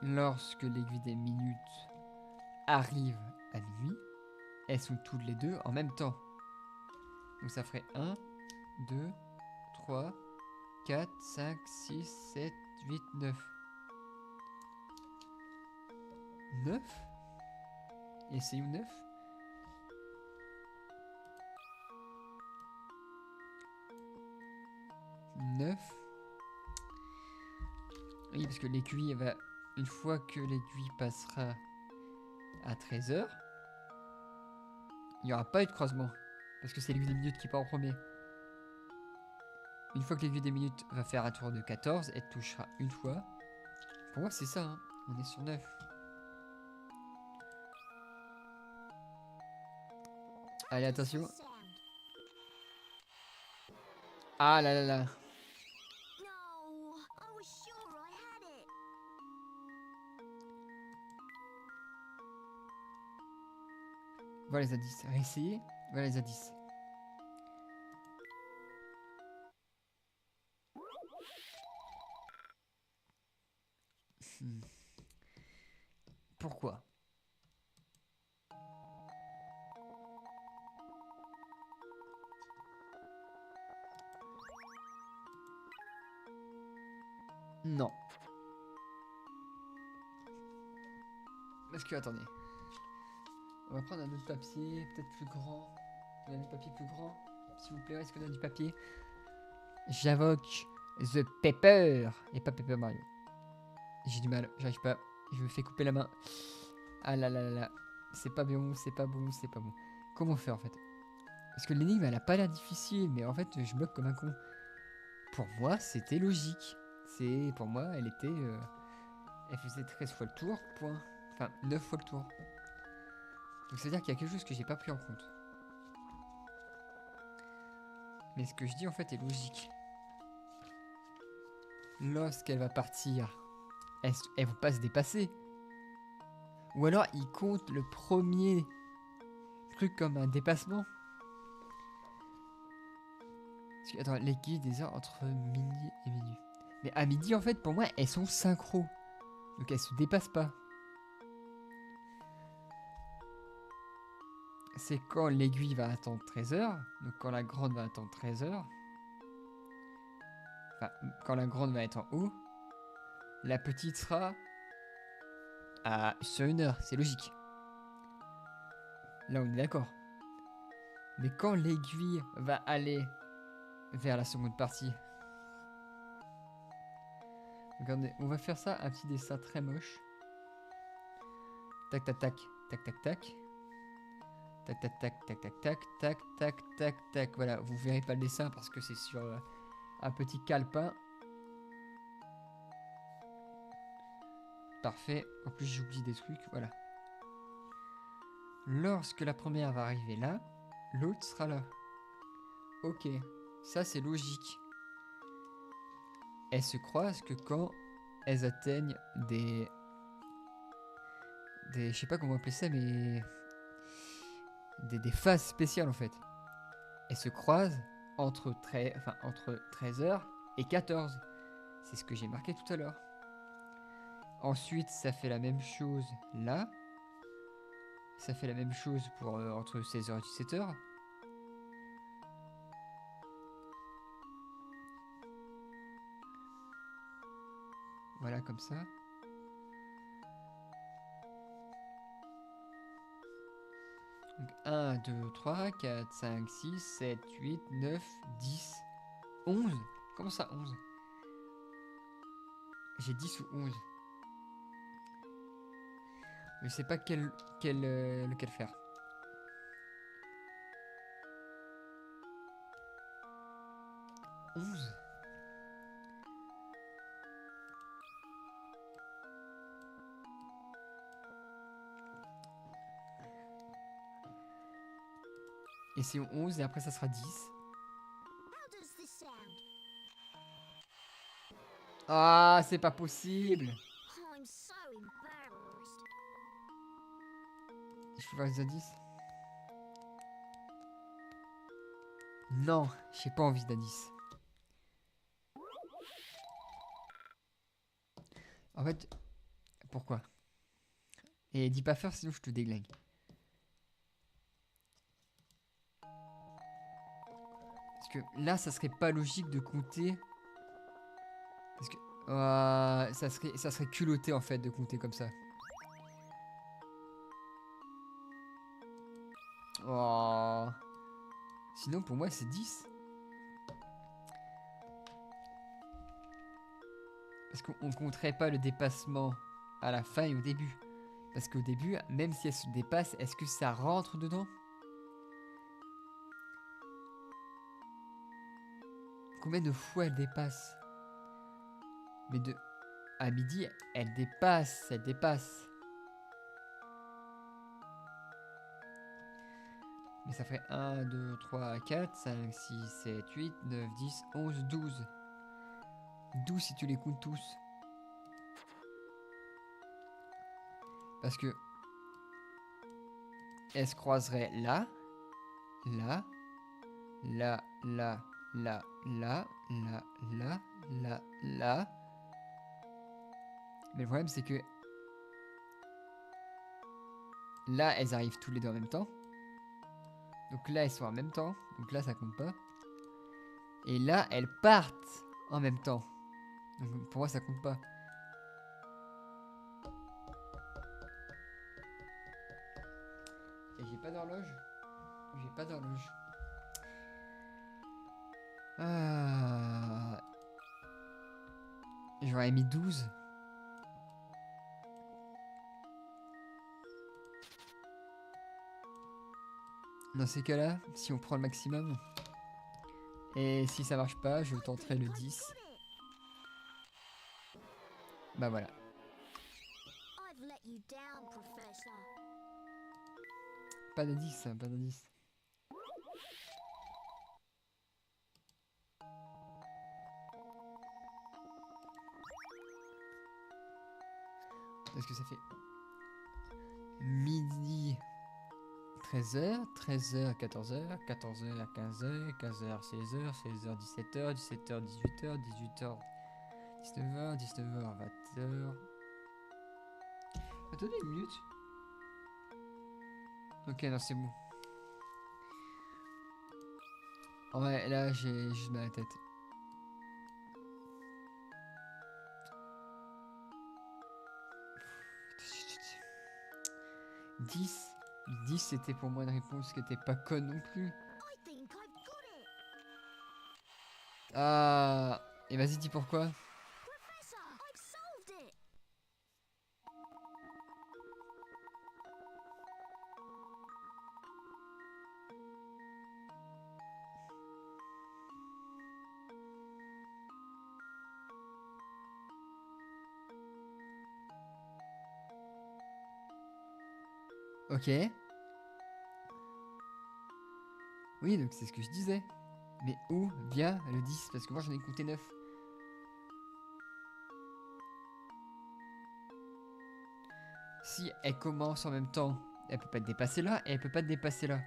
lorsque l'aiguille des minutes arrive à minuit, elles sont toutes les deux en même temps. Donc ça ferait 1, 2, 3, 4, 5, 6, 7, 8, 9. 9 ? Et c'est où 9 ? Oui, parce que l'aiguille va... Une fois que l'aiguille passera à 13h, il n'y aura pas eu de croisement. Parce que c'est l'aiguille des minutes qui part en premier. Une fois que l'aiguille des minutes va faire un tour de 14, elle touchera une fois. Pour moi, c'est ça, hein. On est sur 9. Allez, attention. Ah là là là. No, I was sure I had it. Voilà les indices. Réessayez. Voilà les indices. Pourquoi ? Non. Parce que, attendez. On va prendre un autre papier, peut-être plus grand. On a du papier plus grand. S'il vous plaît, est-ce qu'on a du papier ? J'invoque The Pepper. Et pas Pepper Mario. J'ai du mal, j'arrive pas. Je me fais couper la main. Ah là là là là. C'est pas bon, c'est pas bon, c'est pas bon. Comment faire en fait ? Parce que l'énigme elle a pas l'air difficile, mais en fait je bloque comme un con. Pour moi c'était logique. Pour moi elle était... elle faisait 13 fois le tour, point. Enfin 9 fois le tour. Donc ça veut dire qu'il y a quelque chose que j'ai pas pris en compte. Mais ce que je dis en fait est logique. Lorsqu'elle va partir, elles vont pas se dépasser. Ou alors il compte le premier truc comme un dépassement. Parce que, attends, l'aiguille des heures entre midi et minuit. Mais à midi en fait pour moi elles sont synchro. Donc elles se dépassent pas. C'est quand l'aiguille va attendre 13h. Donc quand la grande va attendre 13h. Enfin, quand la grande va être en haut. La petite sera sur 1 heure. C'est logique. Là on est d'accord. Mais quand l'aiguille va aller vers la seconde partie. Regardez, on va faire ça, un petit dessin très moche. Tac tac tac, tac tac tac. Tac tac tac tac tac tac tac tac tac tac. Voilà, vous verrez pas le dessin parce que c'est sur un petit calepin. Parfait. En plus j'oublie des trucs, voilà. Lorsque la première va arriver là, l'autre sera là. Ok, ça c'est logique. Elles se croisent que quand elles atteignent des je sais pas comment appeler ça, mais des phases spéciales en fait. Elles se croisent entre 13h et 14. C'est ce que j'ai marqué tout à l'heure. Ensuite, ça fait la même chose là. Ça fait la même chose pour entre 16h et 17h. Voilà, comme ça. Donc 1, 2, 3, 4, 5, 6, 7, 8, 9, 10, 11. Comment ça 11 ? J'ai 10 ou 11. Je sais pas lequel faire. « 11 ». Et c'est 11 et après ça sera 10. How does this sound? Ah, c'est pas possible. I'm so embarrassed. Je peux voir les indices. Non, j'ai pas envie d'indices. En fait, pourquoi? Et dis pas faire sinon je te déglingue. Parce que là, ça serait pas logique de compter. Parce que ça serait culotté en fait de compter comme ça. Oh. Sinon pour moi c'est 10. Parce qu'on compterait pas le dépassement à la fin et au début. Parce qu'au début, même si elle se dépasse, est-ce que ça rentre dedans? Combien de fois elle dépasse? Mais de... À midi, elle dépasse, elle dépasse. Mais ça ferait 1, 2, 3, 4, 5, 6, 7, 8, 9, 10, 11, 12. 12 si tu les comptes tous. Parce que... Elle se croiserait là, là, là, là, là, là, là, là, là, là. Mais le problème c'est que... Là, elles arrivent tous les deux en même temps. Donc là, elles sont en même temps. Donc là, ça compte pas. Et là, elles partent en même temps. Donc pour moi, ça compte pas. Et j'ai pas d'horloge. J'ai pas d'horloge. Ah. J'aurais mis 12. Dans ces cas-là, si on prend le maximum. Et si ça marche pas, je tenterai le 10. Bah voilà. I've let you down, Professor. Pas d'indice, pas d'indice. Parce que ça fait midi 13h, 13h 14h, 14h 15h, 15h 16h, 16h 17h, 17h 18h, 18h 19h, 19h 20h. Attendez une minute. Ok, non, c'est bon. Ouais, là, j'ai juste mal à la tête. « 10 » 10, c'était pour moi une réponse qui était pas conne non plus. I think I've got it. Ah, et vas-y, dis pourquoi. Professor, I've solved it. Ok. Oui, donc c'est ce que je disais. Mais où vient le 10? Parce que moi j'en ai compté 9. Si elle commence en même temps, elle peut pas te dépasser là et elle peut pas te dépasser là.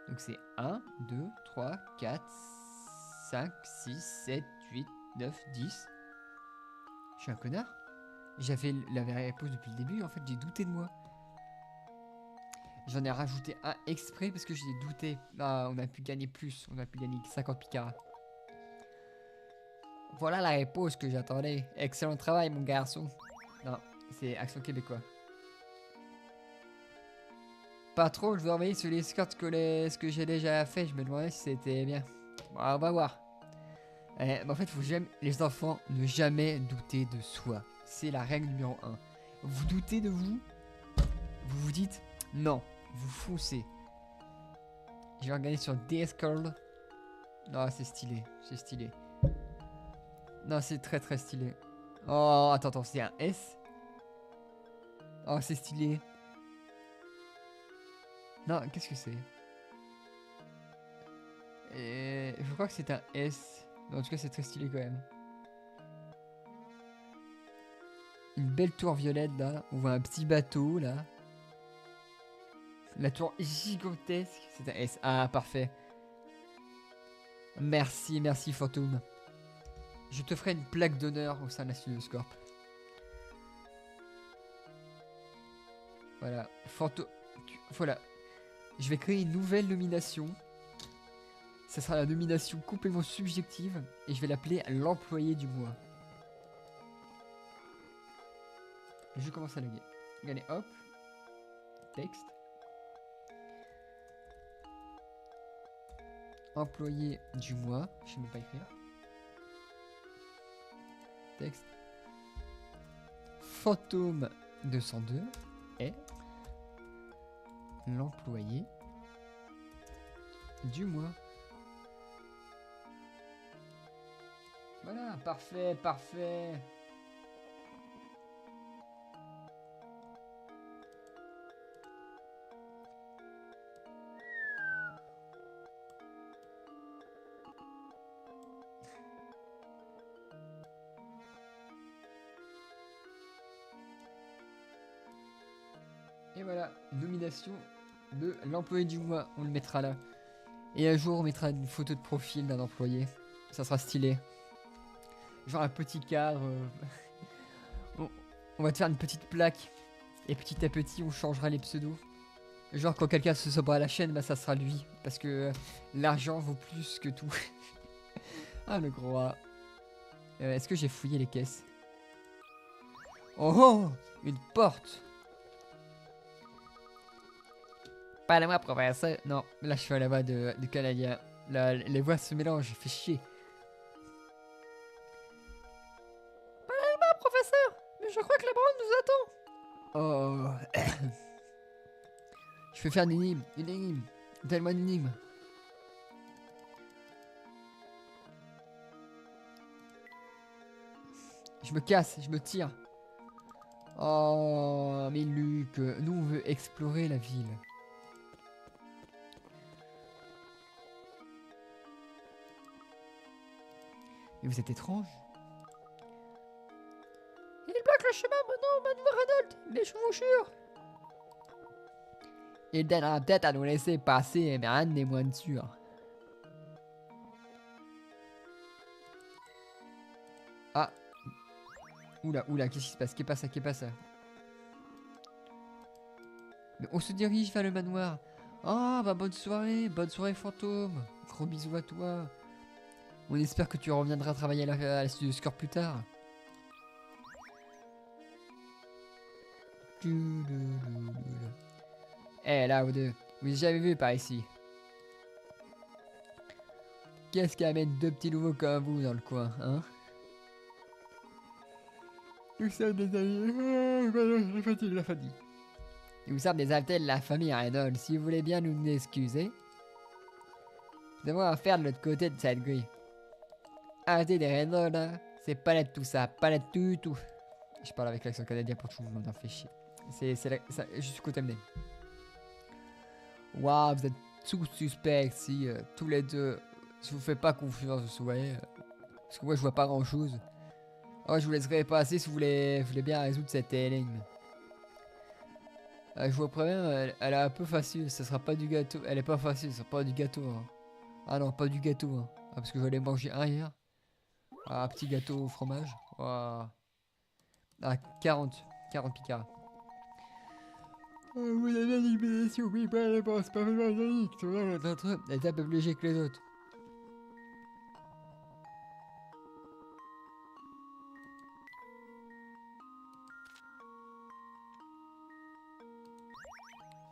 Donc c'est 1, 2, 3, 4, 5, 6, 7, 8, 9, 10. Je suis un connard. J'avais la réponse depuis le début, en fait j'ai douté de moi. J'en ai rajouté un exprès parce que j'ai douté. Ah, on a pu gagner plus, on a pu gagner 50 picaras. Voilà la réponse que j'attendais. Excellent travail mon garçon. Non, c'est accent québécois. Pas trop, je veux envoyer sur les skirts ce que j'ai déjà fait. Je me demandais si c'était bien. Bon, on va voir. Mais en fait, faut jamais, les enfants, ne jamais douter de soi. C'est la règle numéro 1. Vous doutez de vous, vous vous dites non, vous foncez. Je vais regarder sur Discord. Non, c'est stylé, c'est stylé. Non, c'est très très stylé. Oh, attends, c'est un S. Oh, c'est stylé. Non, qu'est-ce que c'est? Je crois que c'est un S. Mais en tout cas, c'est très stylé quand même. Une belle tour violette là. On voit un petit bateau là. La tour gigantesque. C'est un S. Ah, parfait. Merci, merci Fantôme. Je te ferai une plaque d'honneur au sein de la Studioscorp. Voilà. Voilà. Je vais créer une nouvelle nomination. Ça sera la nomination complètement subjective. Et je vais l'appeler l'employé du mois. Je commence à loguer. Allez, hop. Texte. Employé du mois. Je sais même pas écrire. Texte. Fantôme 202 est l'employé du mois. Voilà, parfait, parfait. Et voilà, nomination de l'employé du mois, on le mettra là. Et un jour on mettra une photo de profil d'un employé, ça sera stylé. Genre un petit cadre, on va te faire une petite plaque, et petit à petit on changera les pseudos. Genre quand quelqu'un se sobera à la chaîne, bah ça sera lui, parce que l'argent vaut plus que tout. Ah le gros A. Est-ce que j'ai fouillé les caisses? Oh, oh, une porte. Pas à moi, professeur. Non, là je suis à la voix de Canalia. Là, les voix se mélangent, fait chier. Pas à moi, professeur. Mais je crois que la baronne nous attend. Oh. Je vais faire une énigme. Une énigme. Donne-moi une énigme. Je me casse, je me tire. Oh, mais Luc, nous on veut explorer la ville. Mais vous êtes étrange. Il bloque le chemin maintenant, Manuel Renault, les chevauchures. Il donnera peut-être à nous laisser passer, mais rien n'est moins sûr. Ah. Oula, oula, qu'est-ce qui se passe? Qu'est pas ça? Mais on se dirige vers le manoir. Ah, bah bonne soirée fantôme. Gros bisous à toi. On espère que tu reviendras travailler à la Studioscorp plus tard. Eh là, vous deux, vous avez jamais vu par ici. Qu'est-ce qui amène deux petits nouveaux comme vous dans le coin, hein? Nous sommes des amis. La famille. Nous sommes des altels de la famille Reynolds. Si vous voulez bien nous excuser, nous devons faire de l'autre côté de cette grille. Arrêtez des Reynolds, hein. C'est pas net tout ça, pas net du tout. Je parle avec l'accent canadien pour tout le monde, m'en fait chier. Je suis contaminé. Waouh, vous êtes tous suspects si tous les deux. Si vous faites pas confiance, vous voyez. Parce que moi je vois pas grand chose. Oh, je vous laisserai passer si vous voulez bien résoudre cette énigme. Je vous préviens, elle est un peu facile, ça sera pas du gâteau. Elle est pas facile, ça sera pas du gâteau. Hein. Ah non, pas du gâteau. Hein. Ah, parce que j'allais manger un hier. Ah, un petit gâteau au fromage. Wow. Ah, 40 picards. Vous avez l'élimination, oui, pas les boss, pas vraiment unique. L'autre est un peu plus léger que les autres.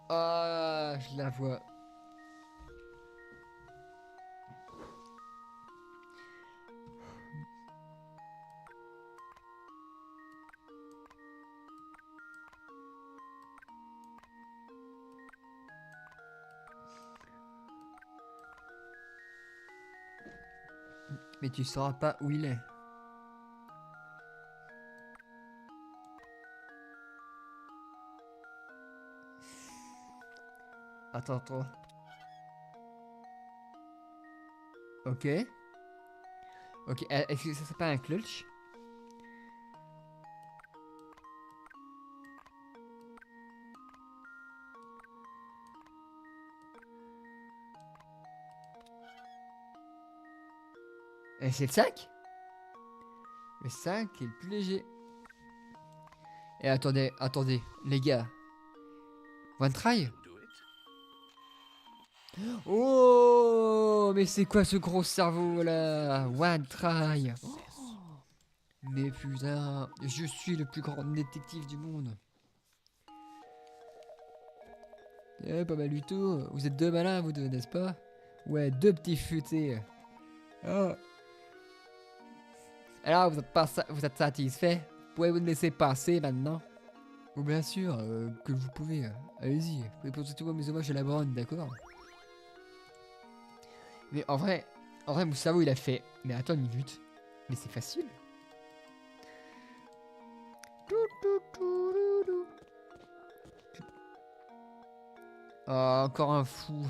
Ah, je la vois. Mais tu sauras pas où il est. Attends. Ok. Ok, est-ce que ça s'appelle un clutch? Et c'est le 5. Le 5 est le plus léger. Et attendez, attendez, les gars. One try? Do it. Oh, mais c'est quoi ce gros cerveau là? One try. Oh, mais putain, je suis le plus grand détective du monde. Eh, pas mal du tout. Vous êtes deux malins, vous deux, n'est-ce pas? Ouais, deux petits futés. Oh. Alors, vous êtes, pas vous êtes satisfait? Pouvez-vous me laisser passer maintenant? Oh, bien sûr, que vous pouvez. Allez-y, vous pouvez poser tous vos mes hommages à la baronne, d'accord? Mais en vrai, mon cerveau, il a fait. Mais attends une minute. Mais c'est facile. Oh, encore un fou.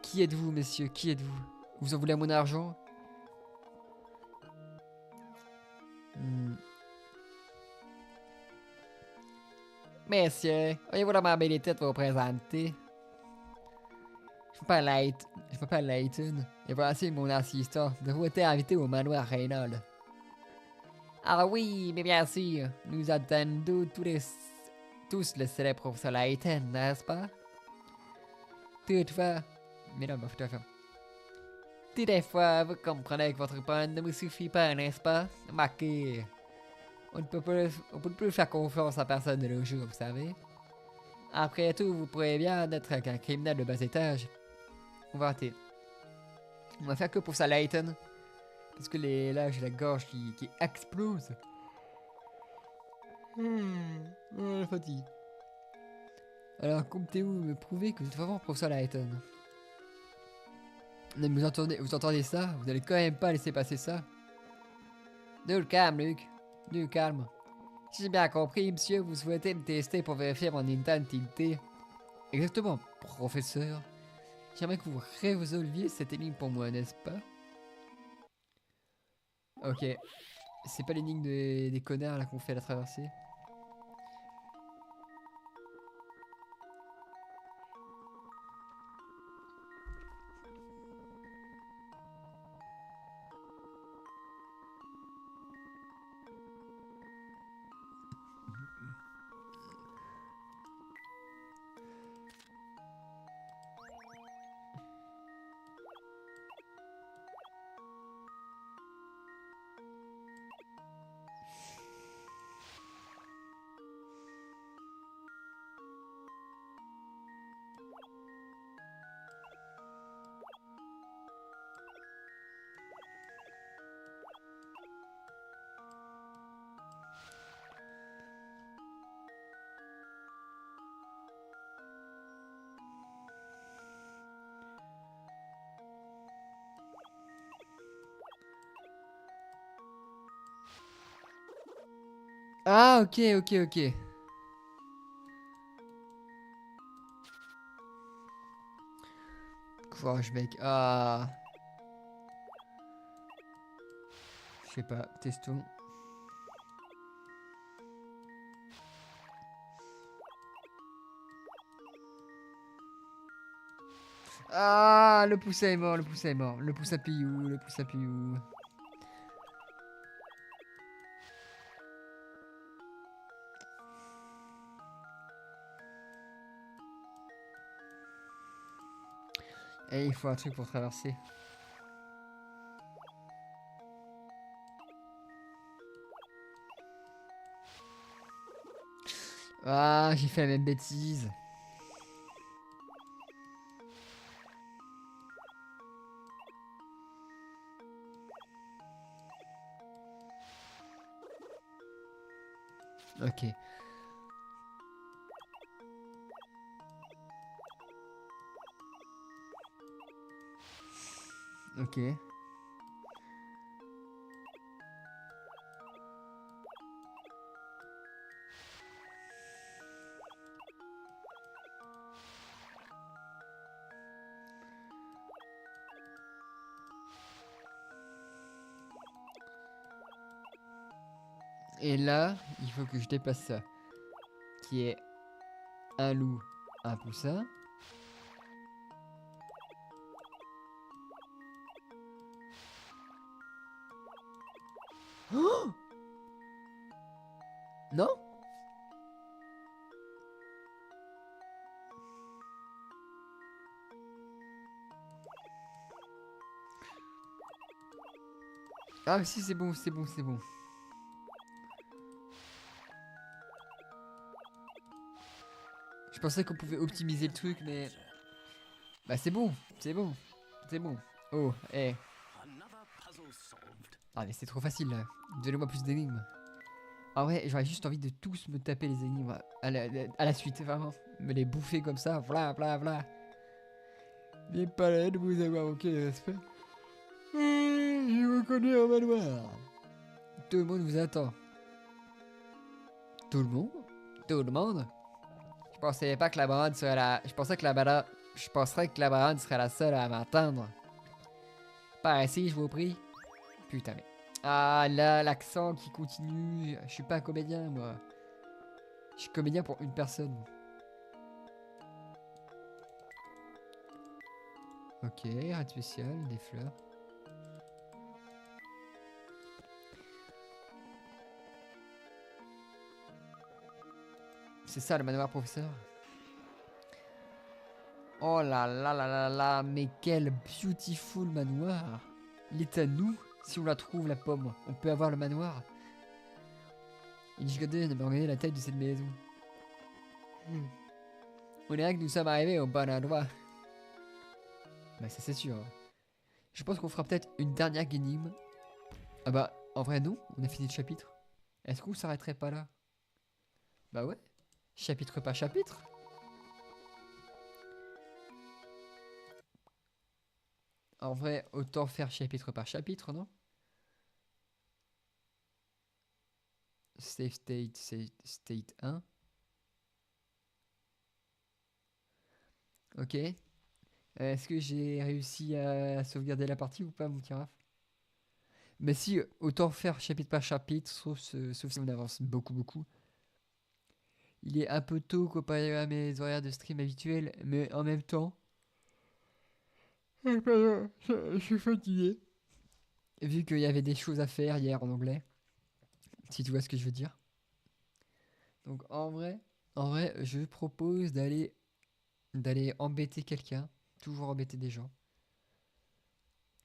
Qui êtes-vous, messieurs? Qui êtes-vous? Vous en voulez à mon argent? Hmm. Messieurs, auriez-vous l'amabilité de vous présenter? Je m'appelle Layton, et voici mon assistant. Vous êtes invité au manoir Reynolds. Ah oui, mais bien sûr, nous attendons tous le célèbre professeur Layton, n'est-ce pas? Toutefois, mais non, mais toutefois. Toutefois, vous comprenez que votre panne ne me suffit pas, n'est-ce pas? Marquez. On ne peut plus faire confiance à personne de nos jours, vous savez. Après tout, vous pourriez bien être qu'un criminel de bas étage. On va arrêter. On va faire que pour ça, Layton. Parce que là, j'ai la gorge qui explose. La fatigue. Alors, comptez-vous me prouver que vous êtes vraiment professeur Layton? Mais vous entendez ça? Vous allez quand même pas laisser passer ça? Du calme, Luc. Du calme. Si j'ai bien compris, monsieur, vous souhaitez me tester pour vérifier mon identité. Exactement, professeur. J'aimerais que vous résolviez cette énigme pour moi, n'est-ce pas? Ok. C'est pas l'énigme des connards là qu'on fait à la traversée. Ah, ok, ok, ok. Courage, mec. Ah. Je sais pas, testons. Ah, le poussin est mort, le poussin est mort. Le poussin pillou, le poussin pillou. Et il faut un truc pour traverser. Ah, j'ai fait la même bêtise. Ok. Ok. Et là, il faut que je dépasse ça. Qui est un loup, un poussin. Oh non? Ah mais si c'est bon, c'est bon, c'est bon. Je pensais qu'on pouvait optimiser le truc mais... Bah c'est bon, c'est bon, c'est bon. Oh, eh. Ah mais c'est trop facile là. Donnez-moi plus d'énigmes. Ah ouais, j'aurais juste envie de tous me taper les énigmes à la suite, vraiment. Me les bouffer comme ça, v'là, v'là, v'là. N'ayez pas l'air de vous avoir manqué de respect. Je reconnais un manoir. Tout le monde vous attend. Tout le monde? Tout le monde? Je pensais pas que la baronne serait la... Je pensais que la baronne... Je penserais que la baronne serait la seule à m'entendre. Par ici, je vous prie. Putain mais... Ah là, l'accent qui continue. Je suis pas un comédien, moi. Je suis comédien pour une personne. Ok, raid spécial, des fleurs. C'est ça le manoir, professeur? Oh là là là là là, mais quel beautiful manoir. Il est à nous. Si on la trouve, la pomme, on peut avoir le manoir. Il gigotait de me regarder la taille de cette maison. On dirait que nous sommes arrivés au bon endroit. Bah ça c'est sûr. Je pense qu'on fera peut-être une dernière énigme. Ah bah, en vrai non, on a fini le chapitre. Est-ce qu'on s'arrêterait pas là? Bah ouais, chapitre par chapitre. En vrai, autant faire chapitre par chapitre, non? Save state, state 1. Ok. Est-ce que j'ai réussi à sauvegarder la partie ou pas, mon petit Raph? Bah si, autant faire chapitre par chapitre, sauf si on avance beaucoup, beaucoup. Il est un peu tôt comparé à mes horaires de stream habituels, mais en même temps... Je suis fatigué. Vu qu'il y avait des choses à faire hier en anglais. Si tu vois ce que je veux dire. Donc en vrai, je propose d'aller embêter quelqu'un. Toujours embêter des gens.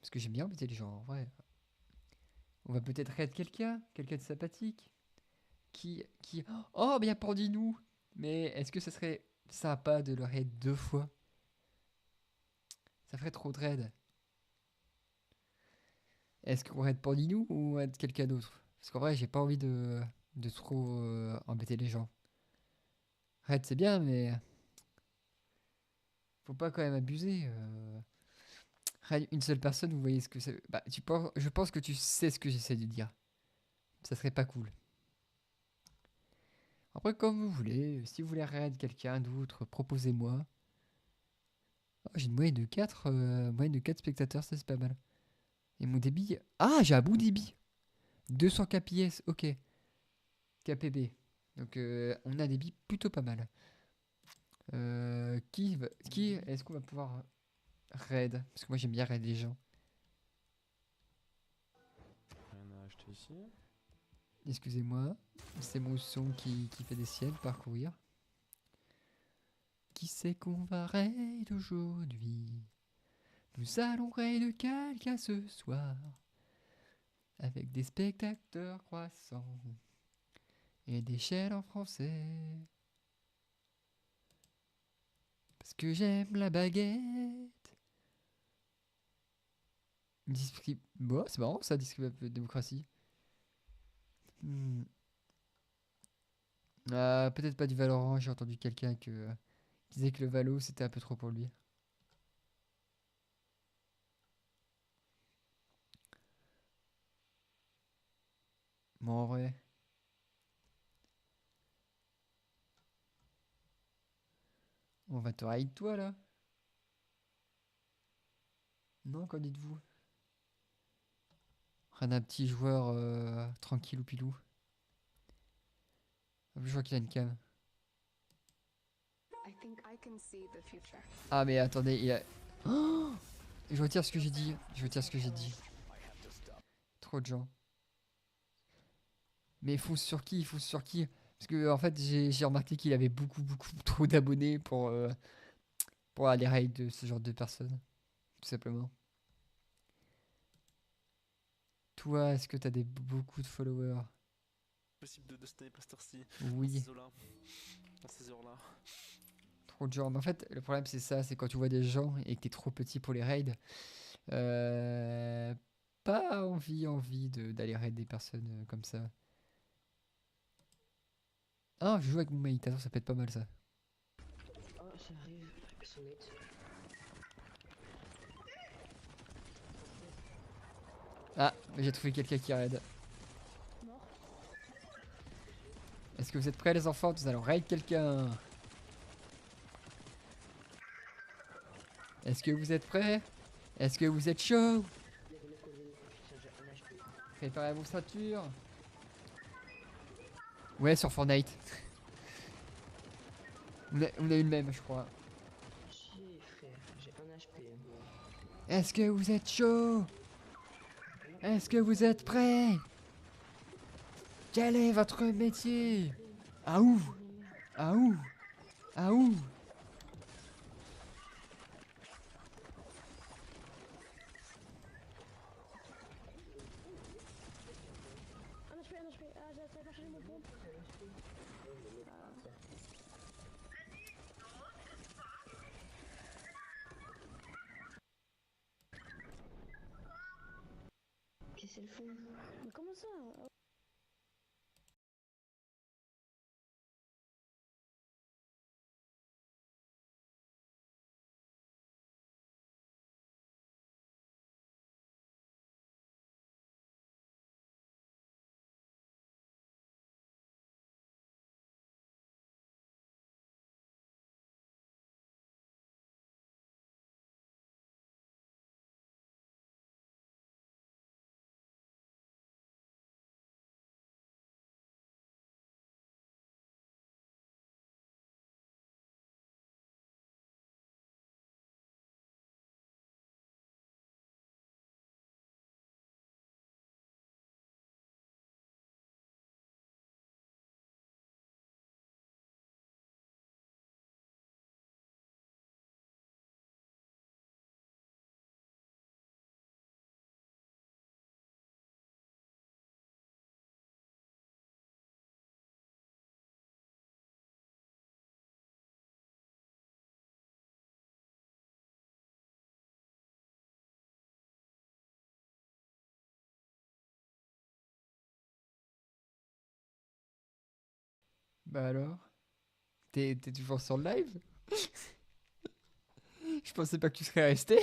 Parce que j'aime bien embêter les gens, en vrai. On va peut-être raid quelqu'un de sympathique. Qui... Oh, bien Pordinou. Mais est-ce que ça serait sympa de le raid 2 fois? Ça ferait trop de raid. Est-ce qu'on raid Pordinou ou on raid quelqu'un d'autre? Parce qu'en vrai, j'ai pas envie de trop embêter les gens. Raid c'est bien, mais faut pas quand même abuser. Raid une seule personne, vous voyez ce que c'est. Bah, je pense que tu sais ce que j'essaie de dire. Ça serait pas cool. Après, comme vous voulez, si vous voulez raid quelqu'un d'autre, proposez-moi. Oh, j'ai une moyenne de 4 spectateurs, ça c'est pas mal. Et mon débit... Ah, j'ai un bon débit. 200 kps, ok. KPB. Donc on a un débit plutôt pas mal. Qui est-ce qu'on va pouvoir raid? Parce que moi j'aime bien raid les gens. Rien à acheter ici. Excusez-moi, c'est mon son qui fait des siennes, parcourir. Qui c'est qu'on va raid aujourd'hui? Nous allons raid quelqu'un ce soir. Avec des spectateurs croissants. Et des chaînes en français. Parce que j'aime la baguette. Bon, c'est marrant ça, démocratie. Peut-être pas du Valorant, j'ai entendu quelqu'un qui disait que le Valo c'était un peu trop pour lui. Bon, en vrai. On va te raid toi là? Non, qu'en dites-vous? Rien d'un petit joueur tranquille ou pilou. Je vois qu'il a une cam. Ah mais attendez, il y a... Oh, je retire ce que j'ai dit. Je retire ce que j'ai dit. Trop de gens. Mais fonce sur qui? Fonce sur qui? Parce que en fait, j'ai remarqué qu'il avait beaucoup trop d'abonnés pour aller raid de ce genre de personnes, tout simplement. Toi, est-ce que t'as beaucoup de followers? Possible de sniper cette heure-ci, dans Oui, ces eaux-là, dans ces heures-là. trop de gens. Mais en fait, le problème, c'est ça, c'est quand tu vois des gens et que t'es trop petit pour les raids, euh, pas envie d'aller raid des personnes comme ça. Ah, je joue avec mon mate, attends, ça peut être pas mal ça. Oh, ça arrive, sonnette. Ah, j'ai trouvé quelqu'un qui raid. Mort. Est-ce que vous êtes prêts les enfants? Nous allons raid quelqu'un. Est-ce que vous êtes prêts? Est-ce que vous êtes chaud? Putain, j'ai un HP. Préparez vos ceintures. Ouais, sur Fortnite. On a eu le même, je crois. Chier, frère, j'ai un HP. Est-ce que vous êtes chaud? Est-ce que vous êtes prêts? Quel est votre métier? Ah où? Ah où? Ah où? Un HP, un HP. Ah, ça va changer mon pompe. Qu'est-ce qu'elles font? Mais comment ça? Bah alors? T'es toujours sur le live? Je pensais pas que tu serais resté.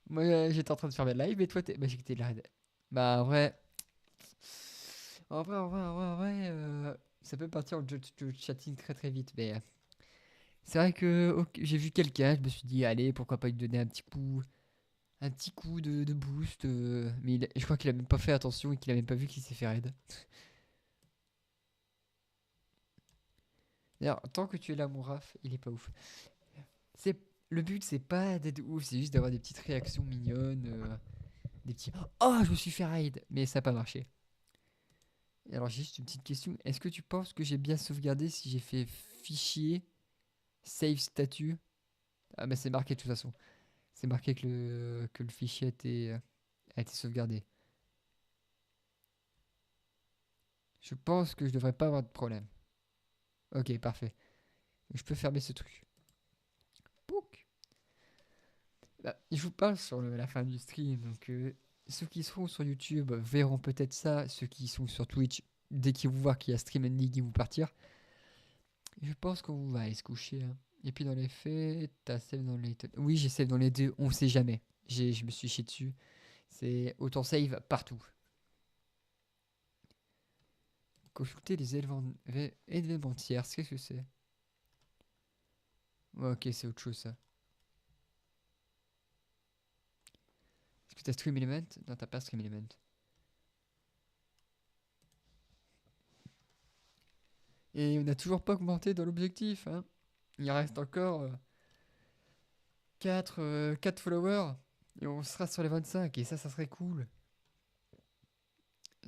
Moi, j'étais en train de faire mes live et toi, bah, j'ai quitté le raid. Bah, en vrai. En vrai, ça peut partir en chatting très vite. Mais c'est vrai que ok, j'ai vu quelqu'un, je me suis dit, allez, pourquoi pas lui donner un petit coup de boost. Mais je crois qu'il a même pas fait attention et qu'il a même pas vu qu'il s'est fait raid. D'ailleurs, tant que tu es là, mon Raph, il est pas ouf. C'est, le but, c'est pas d'être ouf, c'est juste d'avoir des petites réactions mignonnes. Des petits oh, je me suis fait raid, mais ça n'a pas marché. Et alors, j'ai juste une petite question. Est-ce que tu penses que j'ai bien sauvegardé si j'ai fait fichier, save statut? Ah, mais c'est marqué de toute façon. C'est marqué que le fichier a été sauvegardé. Je pense que je devrais pas avoir de problème. Ok, parfait. Je peux fermer ce truc. Pouc. Bah, je vous parle sur la fin du stream. Donc, ceux qui seront sur YouTube verront peut-être ça. Ceux qui sont sur Twitch, dès qu'ils vont voir qu'il y a Stream and League, ils vont partir. Je pense qu'on va aller se coucher, hein. Et puis dans les faits, t'as save dans les... Oui, j'ai save dans les deux, on sait jamais. Je me suis chié dessus. C'est autant save partout. Consulter les événementières, qu'est-ce que c'est? Ouais, ok, c'est autre chose ça. Est-ce que t'as Stream Element? Non, t'as pas Stream Element. Et on n'a toujours pas augmenté dans l'objectif, hein. Il reste encore 4 followers. Et on sera sur les 25 et ça serait cool.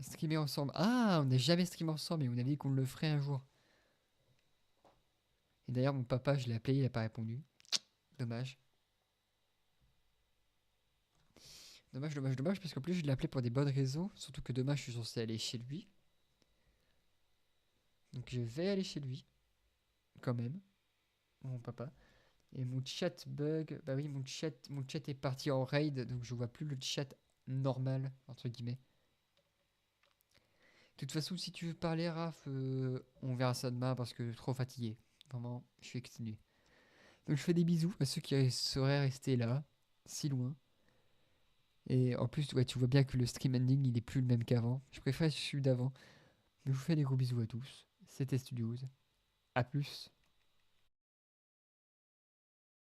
Streamer ensemble. Ah, on n'a jamais streamé ensemble et on avait dit qu'on le ferait un jour. Et d'ailleurs, mon papa, je l'ai appelé, il a pas répondu. Dommage. Dommage, parce qu'en plus, je l'ai appelé pour des bonnes raisons. Surtout que demain, je suis censé aller chez lui. Donc, je vais aller chez lui. Quand même. Mon papa. Et mon chat bug. Bah oui, mon chat est parti en raid. Donc, je vois plus le chat normal, entre guillemets. De toute façon, si tu veux parler, Raph, on verra ça demain parce que trop fatigué. Vraiment, je suis exténué. Donc, je fais des bisous à ceux qui seraient restés là, si loin. Et en plus, ouais, tu vois bien que le stream ending, il est plus le même qu'avant. Je préfère celui d'avant. Mais je vous fais des gros bisous à tous. C'était Studios. A plus.